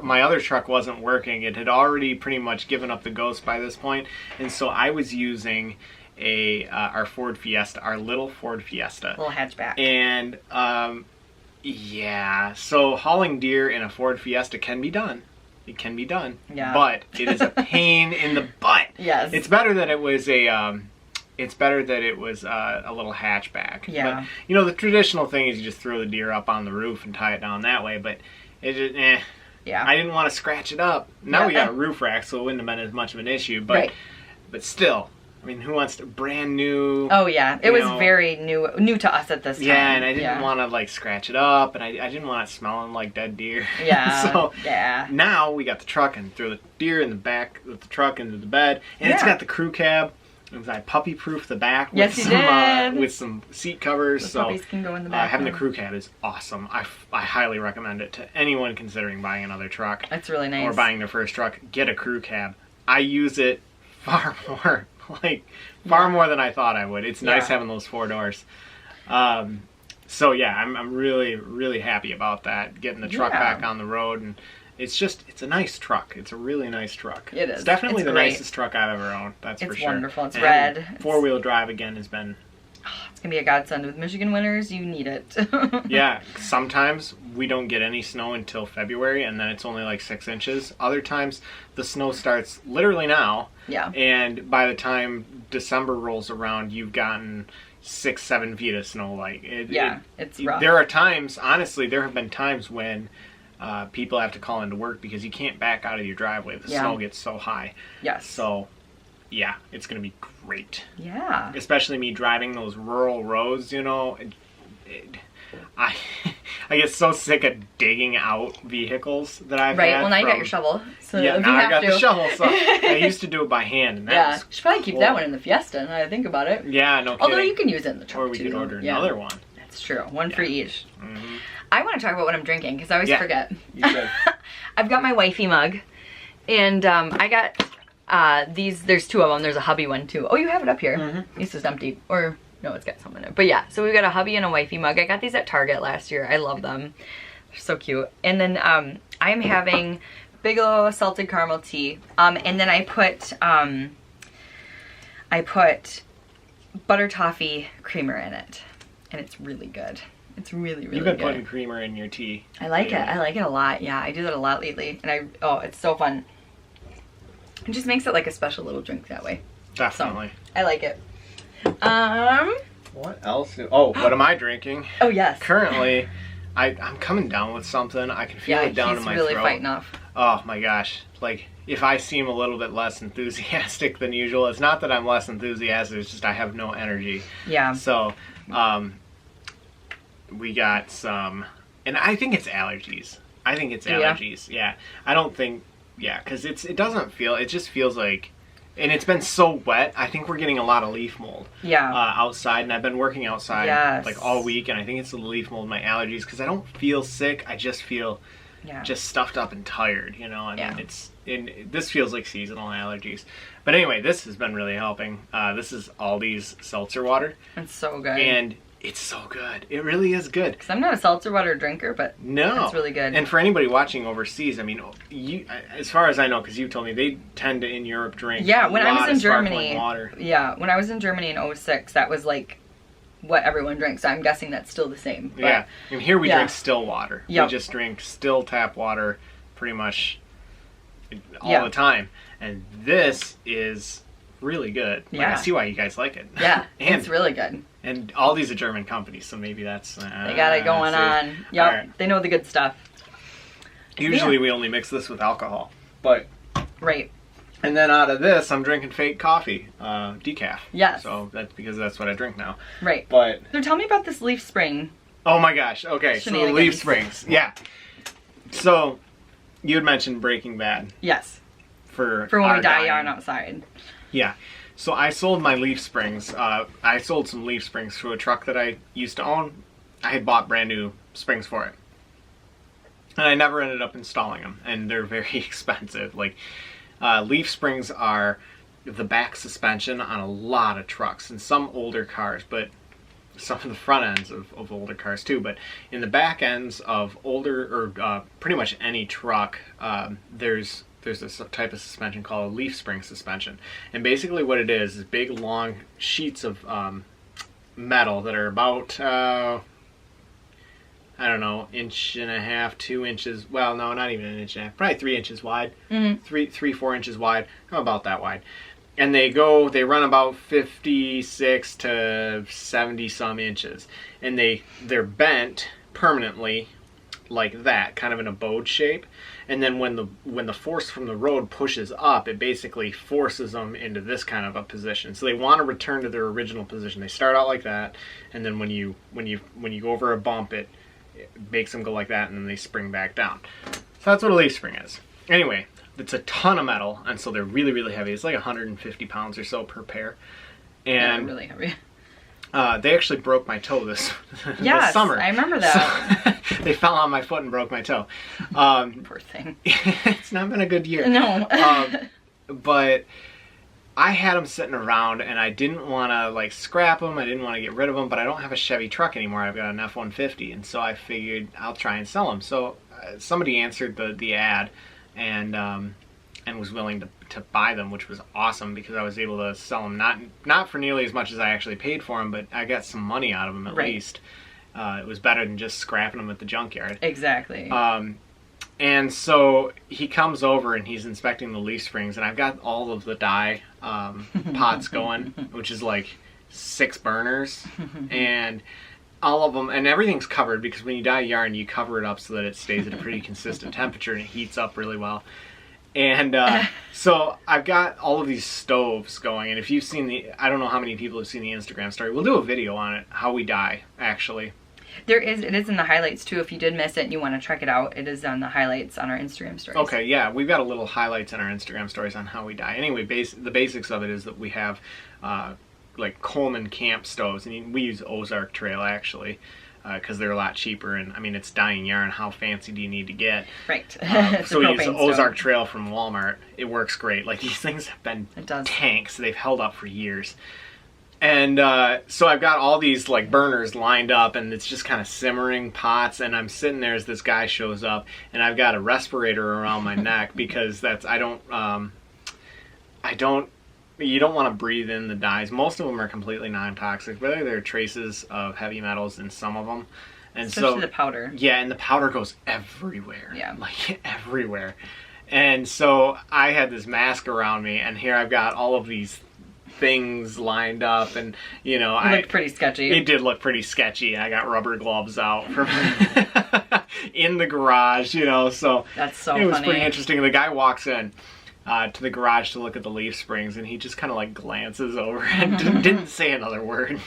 my other truck wasn't working. It had already pretty much given up the ghost by this point, and so I was using our Ford Fiesta, our little Ford Fiesta, little hatchback. And so hauling deer in a Ford Fiesta can be done. It can be done. Yeah. But it is a pain in the butt. Yes. It's better that it was a little hatchback. Yeah. But, you know, the traditional thing is you just throw the deer up on the roof and tie it down that way, but it just, Yeah. I didn't want to scratch it up. Now we got a roof rack, so it wouldn't have been as much of an issue, but still, I mean, who wants to brand new? Oh yeah, it was very new to us at this time. Yeah, and I didn't want to like scratch it up, and I didn't want it smelling like dead deer. Yeah. So now we got the truck and throw the deer in the back of the truck into the bed, and it's got the crew cab. I puppy-proofed the back with with some seat covers, so puppies can go in the back. having the crew cab is awesome. I highly recommend it to anyone considering buying another truck. That's really nice. Or buying their first truck. Get a crew cab. I use it far more. Far more than I thought I would. It's nice having those 4 doors. So yeah, I'm really, really happy about that. Getting the truck back on the road, and it's a nice truck. It's a really nice truck. It is. It's definitely the nicest truck I've ever owned. That's for sure. It's wonderful. It's red. 4-wheel drive again has been. It's gonna be a godsend with Michigan winters. You need it. Yeah, sometimes we don't get any snow until February, and then it's only like 6 inches. Other times the snow starts literally now. Yeah. And by the time December rolls around, you've gotten 6-7 feet of snow. It's rough. There are times, honestly, there have been times when people have to call into work because you can't back out of your driveway. The snow gets so high. Yes. So, yeah, it's going to be great. Yeah. Especially me driving those rural roads, you know. I get so sick of digging out vehicles that I've had. Well, now you got your shovel. So yeah, now I got the shovel. So I used to do it by hand. And that was you should probably keep that one in the Fiesta, now that I think about it. Yeah, no kidding. Although you can use it in the truck, or we could order another one. That's true. One for each. Mm-hmm. I want to talk about what I'm drinking, because I always forget. You should. I've got my wifey mug, and I got these. There's 2 of them. There's a hubby one, too. Oh, you have it up here. Mm-hmm. This is empty. Or... no, it's got some in it. But yeah, so we've got a hubby and a wifey mug. I got these at Target last year. I love them. They're so cute. And then I'm having Bigelow salted caramel tea. And then I put butter toffee creamer in it. And it's really good. It's really, really good. You've been putting creamer in your tea. I like it. I like it a lot. Yeah, I do that a lot lately. And it's so fun. It just makes it like a special little drink that way. Definitely. So, I like it. What else? What am I drinking? Oh, yes. Currently, I'm coming down with something. I can feel it down in my throat. He's really fighting off. Oh my gosh. Like, if I seem a little bit less enthusiastic than usual, it's not that I'm less enthusiastic, it's just I have no energy. Yeah. So, we got some, and I think it's allergies. Yeah. I don't think, because it just feels like And it's been so wet. I think we're getting a lot of leaf mold. Yeah. Outside, and I've been working outside Yes. like all week, and I think it's the leaf mold, my allergies, because I don't feel sick. I just feel just stuffed up and tired. You know, I mean, this feels like seasonal allergies. But anyway, this has been really helping. This is Aldi's seltzer water. It's so good. And it's so good. It really is good. Because I'm not a seltzer water drinker, but it's really good. And for anybody watching overseas, I mean, you, as far as I know, because you told me, they tend to in Europe drink when I was in Germany, water. Yeah, when I was in Germany in 2006, that was like what everyone drinks. I'm guessing that's still the same. But, yeah, and here we drink still water. Yep. We just drink still tap water pretty much all the time. And this is really good. Like, I see why you guys like it. Yeah, and it's really good. And Aldi's a German company, so maybe that's... they got it going on. Yep, right. They know the good stuff. Usually we only mix this with alcohol, but... Right. And then out of this, I'm drinking fake coffee, decaf. Yes. So that's because that's what I drink now. Right. But... So tell me about this leaf spring. Oh my gosh, okay, so the leaf springs. Yeah. So, you had mentioned Breaking Bad. Yes. For when we dye yarn outside. Yeah. So I sold my leaf springs. I sold some leaf springs to a truck that I used to own. I had bought brand new springs for it. And I never ended up installing them. And they're very expensive. Like, leaf springs are the back suspension on a lot of trucks. And some older cars, but some of the front ends of older cars too. But in the back ends of older, or pretty much any truck, there's this type of suspension called a leaf spring suspension. And basically what it is big long sheets of metal that are about, I don't know, 1.5 inches, 2 inches, well, no, not even 1.5 inches, probably 3 inches wide, 4 inches wide, about that wide. And they run about 56 to 70 some inches. And they're bent permanently like that, kind of in a bowed shape. And then when the force from the road pushes up, it basically forces them into this kind of a position. So they want to return to their original position. They start out like that, and then when you go over a bump, it makes them go like that, and then they spring back down. So that's what a leaf spring is. Anyway, it's a ton of metal, and so they're really, really heavy. It's like 150 pounds or so per pair. And really heavy. They actually broke my toe this summer. I remember that. So they fell on my foot and broke my toe. Poor thing. It's not been a good year. No. But I had them sitting around, and I didn't want to like scrap them. I didn't want to get rid of them, but I don't have a Chevy truck anymore. I've got an F-150, and so I figured I'll try and sell them. So somebody answered the ad, and was willing to buy them, which was awesome because I was able to sell them not for nearly as much as I actually paid for them, but I got some money out of them at least. It was better than just scrapping them at the junkyard. Exactly. And so he comes over and he's inspecting the leaf springs, and I've got all of the dye pots going, which is like 6 burners, and all of them, and everything's covered because when you dye yarn, you cover it up so that it stays at a pretty consistent temperature and it heats up really well. And so I've got all of these stoves going, and if you've seen I don't know how many people have seen the Instagram story. We'll do a video on it, how we dye, actually. It is in the highlights too. If you did miss it and you want to check it out, it is on the highlights on our Instagram stories. Okay, yeah, we've got a little highlights in our Instagram stories on how we dye. Anyway, the basics of it is that we have like Coleman camp stoves, and we use Ozark Trail actually. Because they're a lot cheaper, and I mean, it's dyeing yarn. How fancy do you need to get? Right. So we use the Ozark Trail from Walmart. It works great. Like, these things have been tanks. They've held up for years. And so I've got all these like burners lined up, and it's just kind of simmering pots, and I'm sitting there as this guy shows up, and I've got a respirator around my neck because you don't want to breathe in the dyes. Most of them are completely non-toxic, but there are traces of heavy metals in some of them. And especially the powder. Yeah, and the powder goes everywhere. Yeah. Like, everywhere. And so I had this mask around me, and here I've got all of these things lined up, and, you know, it looked pretty sketchy. It did look pretty sketchy. I got rubber gloves out from in the garage, you know, so that's so funny. It was pretty interesting. The guy walks in to the garage to look at the leaf springs, and he just kind of like glances over and didn't say another word.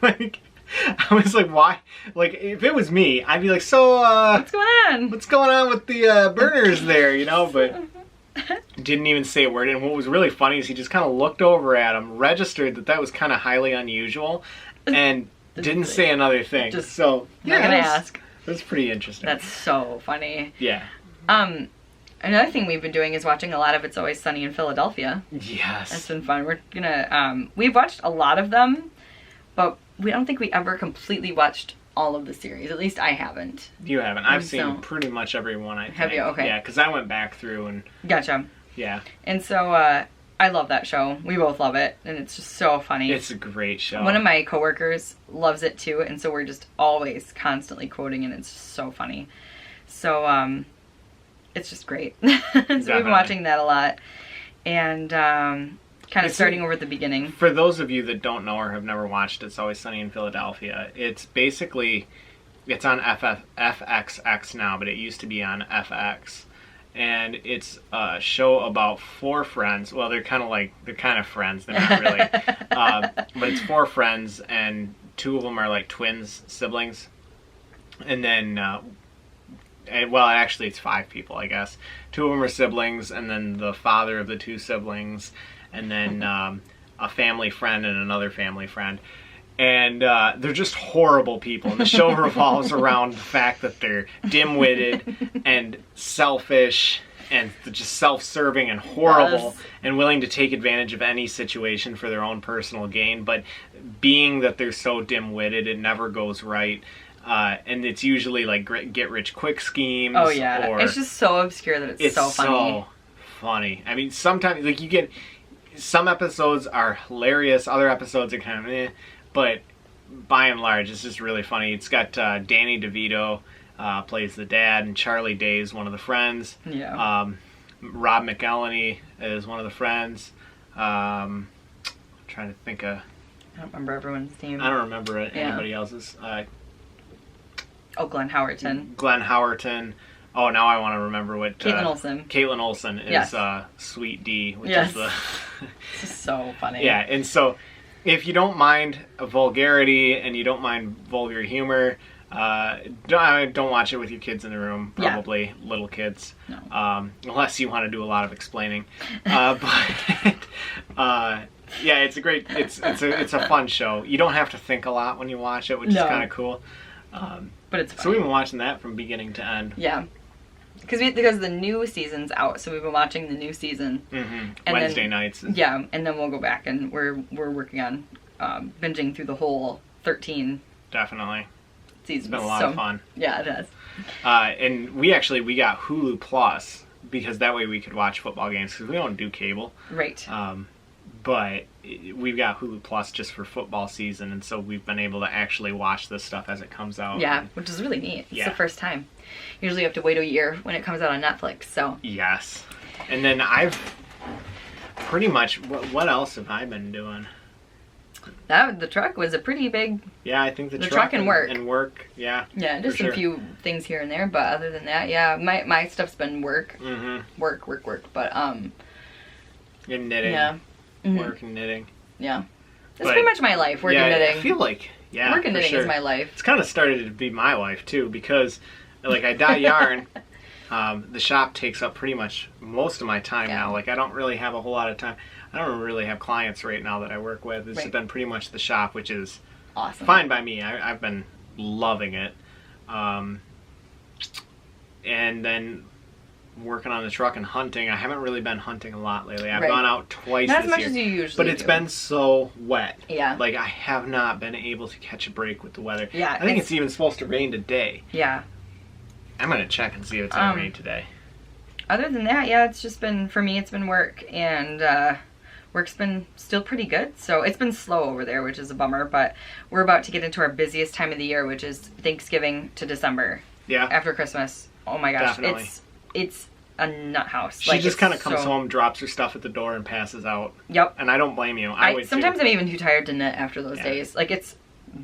Like, I was like, why? Like, if it was me, I'd be like, so, what's going on? What's going on with the burners there, you know? didn't even say a word. And what was really funny is he just kind of looked over at him, registered that was kind of highly unusual, and didn't say another thing. Just so not gonna ask. It was pretty interesting. That's so funny. Yeah. Another thing we've been doing is watching a lot of It's Always Sunny in Philadelphia. Yes. That's been fun. We're gonna, we've watched a lot of them, but we don't think we ever completely watched all of the series. At least I haven't. You haven't. I've seen pretty much every one, I think. Have you? Okay. Yeah, because I went back through and... Gotcha. Yeah. And so, I love that show. We both love it, and it's just so funny. It's a great show. One of my coworkers loves it too, and so we're just always constantly quoting, and it's just so funny. So, it's just great. So we've been watching that a lot, and kind of starting over at the beginning. For those of you that don't know or have never watched It's Always Sunny in Philadelphia, it's basically, it's on FXX now, but it used to be on FX. And it's a show about 4 friends. Well, they're kind of friends. They're not really. But it's 4 friends, and 2 of them are like twins, siblings. And then, well, actually it's 5 people, I guess. 2 of them are siblings, and then the father of the 2 siblings, and then a family friend and another family friend. And they're just horrible people. And the show revolves around the fact that they're dim-witted and selfish and just self-serving and horrible and willing to take advantage of any situation for their own personal gain. But being that they're so dim-witted, it never goes right. And it's usually like get-rich-quick schemes. Oh, yeah. Or it's just so obscure that it's so funny. So funny. I mean, sometimes, like, you get... Some episodes are hilarious. Other episodes are kind of eh. But by and large, it's just really funny. It's got Danny DeVito plays the dad, and Charlie Day is one of the friends. Yeah. Rob McElhenney is one of the friends. I'm trying to think of... I don't remember everyone's name. I don't remember anybody else's. Glenn Howerton. Glenn Howerton. Oh, now I want to remember what... Caitlin Olsen. Caitlin Olsen is Sweet D, which is the... It's just so funny. Yeah, and so... If you don't mind vulgarity and you don't mind vulgar humor, don't watch it with your kids in the room. Probably little kids, unless you want to do a lot of explaining. But yeah, it's a great. It's a fun show. You don't have to think a lot when you watch it, which is kind of cool. But it's funny. So we've been watching that from beginning to end. Yeah. Because the new season's out, so we've been watching the new season. Mm-hmm. Wednesday nights. Yeah, and then we'll go back and we're working on binging through the whole 13 definitely seasons. It's been a lot of fun. Yeah, it has. And we got Hulu Plus because that way we could watch football games because we don't do cable. Right. But we've got Hulu Plus just for football season, and so we've been able to actually watch this stuff as it comes out. Yeah, which is really neat. It's the first time. Usually you have to wait a year when it comes out on Netflix, so. Yes. And then I've pretty much, what else have I been doing? The truck was a pretty big... Yeah, I think the truck and work. And work, yeah. Yeah, just a few things here and there, but other than that, yeah, my stuff's been work. Mm-hmm. Work, but, And knitting. Yeah. Mm-hmm. Work and knitting. Yeah. That's pretty much my life, work and knitting. I feel like, work and knitting is my life. It's kind of started to be my life, too, because, like, I dye yarn. The shop takes up pretty much most of my time now. Like, I don't really have a whole lot of time. I don't really have clients right now that I work with. It's been pretty much the shop, which is awesome. Fine by me. I've been loving it. And then working on the truck and hunting. I haven't really been hunting a lot lately. I've gone out twice Not this as much year, as you usually but it's been so wet. Yeah. Like, I have not been able to catch a break with the weather. Yeah. I think it's even supposed to rain today. Yeah. I'm going to check and see if it's going to rain today. Other than that, yeah, it's just been, for me, it's been work, and work's been still pretty good. So it's been slow over there, which is a bummer, but we're about to get into our busiest time of the year, which is Thanksgiving to December. Yeah. After Christmas. Oh my gosh. Definitely. It's a nut house. She just kind of comes home, drops her stuff at the door, and passes out. Yep. And I don't blame you. Sometimes I'm even too tired to knit after those days. Like, it's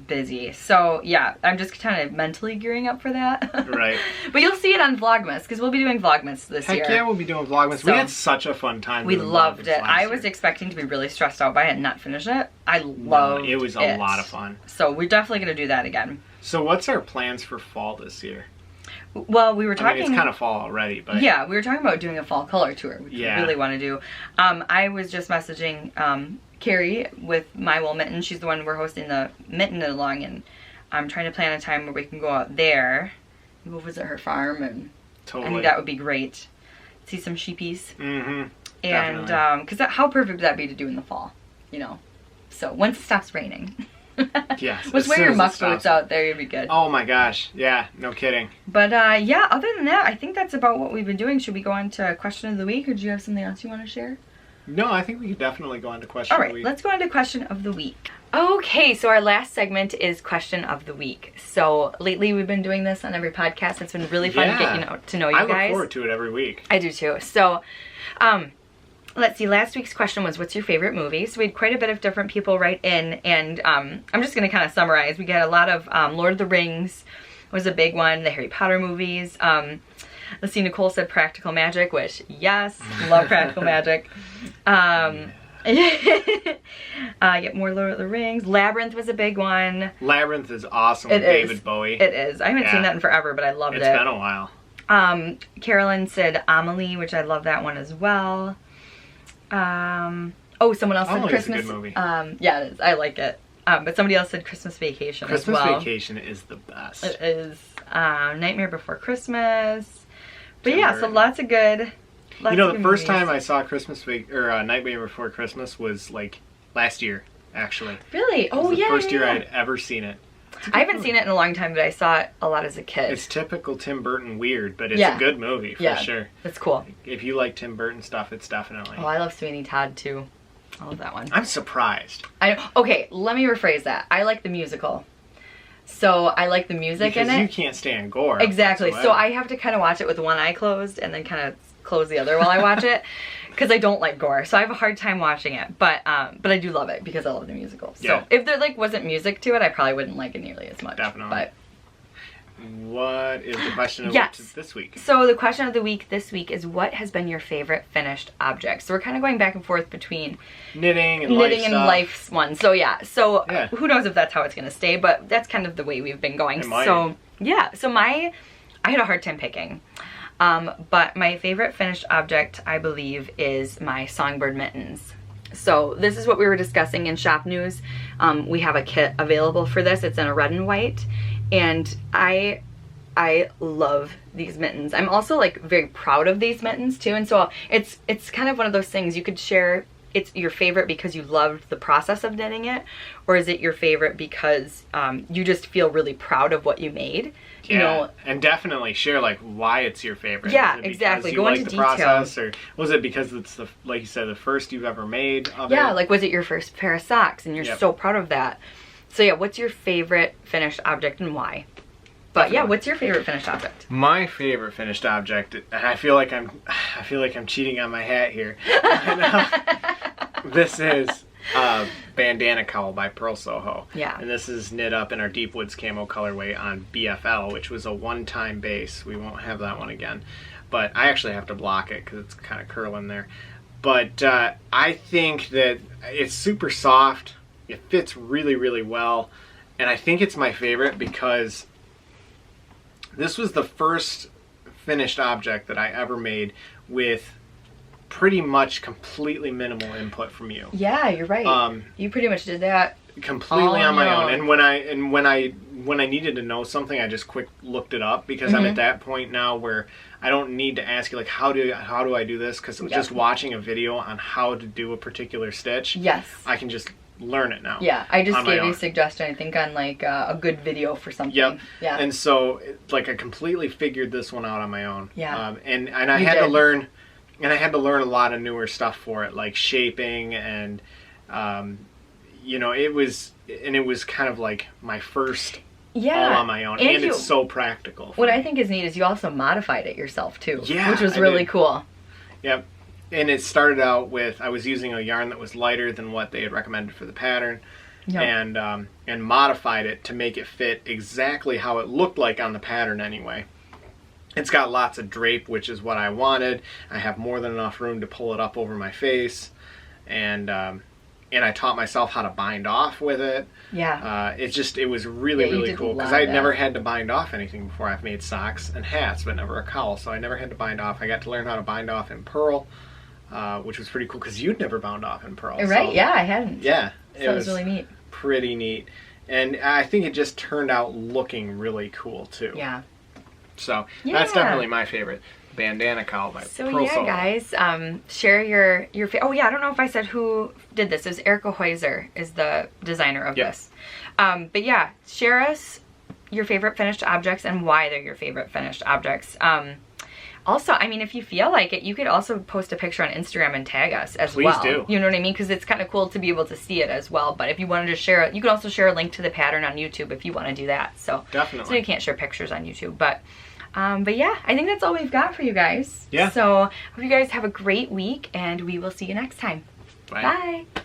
busy. So, yeah, I'm just kind of mentally gearing up for that. Right. But you'll see it on Vlogmas, because we'll be doing Vlogmas this year. Heck yeah, we'll be doing Vlogmas. So, we had such a fun time. We loved it. I was expecting to be really stressed out by it and not finish it. I loved it. It was a lot of fun. So we're definitely going to do that again. So what's our plans for fall this year? Well, we were talking. It's kind of fall already, but yeah, we were talking about doing a fall color tour, which we really want to do. I was just messaging Carrie with My Wool Mitten. She's the one we're hosting the Mitten along, and I'm trying to plan a time where we can go out there, and go visit her farm, and I think that would be great. See some sheepies. Mm-hmm. And because how perfect would that be to do in the fall, you know? So once it stops raining. Yes. Let's wear your muck boots out there, you'd be good. Oh my gosh, yeah, no kidding. But yeah, other than that, I think that's about what we've been doing. Should we go on to question of the week, or do you have something else you want to share? No, I think we could definitely go on to question of the week. All right, let's go on to question of the week. Okay, so our last segment is question of the week. So lately we've been doing this on every podcast. It's been really fun to get to know you guys. I look forward to it every week. I do too. So, let's see, last week's question was, what's your favorite movie? So we had quite a bit of different people write in, and I'm just going to kind of summarize. We got a lot of Lord of the Rings was a big one, the Harry Potter movies. Let's see, Nicole said Practical Magic, which, yes, love Practical Magic. Get more Lord of the Rings. Labyrinth was a big one. Labyrinth is awesome with David Bowie. It is. I haven't seen that in forever, but I loved it. It's been a while. Carolyn said Amelie, which I love that one as well. Someone else said Christmas. Is a good movie. Yeah, it is. I like it. But somebody else said Christmas Vacation as well. Christmas Vacation is the best. It is. Nightmare Before Christmas. But yeah, so lots of good. You know, the first time I saw Nightmare Before Christmas was like last year, actually. Really? Oh, yeah. The first year I'd ever seen it. I haven't seen it in a long time, but I saw it a lot as a kid. It's typical Tim Burton weird, but it's a good movie for sure. It's cool. If you like Tim Burton stuff, it's definitely. Oh, I love Sweeney Todd too. I love that one. I'm surprised. Okay, let me rephrase that. I like the musical. So I like the music in it. Because you can't stand gore. Exactly. Whatsoever. So I have to kind of watch it with one eye closed and then kind of close the other while I watch it. Because I don't like gore, so I have a hard time watching it. But I do love it because I love the musical. So if there wasn't music to it, I probably wouldn't like it nearly as much. Definitely. But what is the question of the week this week? So the question of the week this week is, what has been your favorite finished object? So we're kind of going back and forth between knitting and life's one. So who knows if that's how it's going to stay, but that's kind of the way we've been going. So I had a hard time picking. But my favorite finished object, I believe, is my songbird mittens. So this is what we were discussing in shop news. We have a kit available for this. It's in a red and white, and I love these mittens. I'm also like very proud of these mittens too, and so it's kind of one of those things you could share. It's your favorite because you loved the process of knitting it, or is it your favorite because you just feel really proud of what you made? Yeah, you know, and definitely share like why it's your favorite. Yeah, exactly. Go into detail. Process, or was it because it's like you said, the first you've ever made of it? Yeah, like was it your first pair of socks and you're so proud of that? So yeah, what's your favorite finished object and why? But yeah, what's your favorite finished object? My favorite finished object, and I feel like I'm cheating on my hat here. This is Bandana Cowl by Pearl Soho. Yeah. And this is knit up in our Deep Woods Camo colorway on BFL, which was a one-time base. We won't have that one again. But I actually have to block it because it's kind of curling there. But I think that it's super soft. It fits really, really well. And I think it's my favorite because this was the first finished object that I ever made with pretty much completely minimal input from you. Yeah, you're right. You pretty much did that completely on my own. And when I needed to know something, I just quick looked it up because I'm at that point now where I don't need to ask you like how do I do this, because just watching a video on how to do a particular stitch, I can just learn it now. Yeah, I just gave you a suggestion, I think, on like a good video for something. Yep. Yeah. And so like I completely figured this one out on my own. Yeah. And I had to learn. And I had to learn a lot of newer stuff for it, like shaping and, you know, it was kind of like my first all on my own. And it's so practical. What I think is neat is you also modified it yourself too. Yeah. Which was really cool. Yep. And it started out with, I was using a yarn that was lighter than what they had recommended for the pattern. Yep. And modified it to make it fit exactly how it looked like on the pattern anyway. It's got lots of drape, which is what I wanted. I have more than enough room to pull it up over my face. And and I taught myself how to bind off with it. Yeah. It was really, Yeah, you really did cool a lot because of I'd that. never had to bind off anything before. I've made socks and hats, but never a cowl, so I never had to bind off. I got to learn how to bind off in pearl, which was pretty cool because you'd never bound off in pearl. Right, so, yeah, I hadn't. Yeah. So it was really neat. Pretty neat. And I think it just turned out looking really cool, too. Yeah. So that's definitely my favorite. Bandana cowl by So Pearl yeah, Sewing. guys, share your oh yeah, I don't know if I said who did this. It was Erica Hoiser is the designer of this. But yeah, share us your favorite finished objects and why they're your favorite finished objects. Also, I mean, if you feel like it, you could also post a picture on Instagram and tag us as well. Please do. You know what I mean? Because it's kind of cool to be able to see it as well. But if you wanted to share it, you can also share a link to the pattern on YouTube if you want to do that. So Definitely. So you can't share pictures on YouTube, but yeah, I think that's all we've got for you guys. Yeah. So hope you guys have a great week, and we will see you next time. Bye. Bye.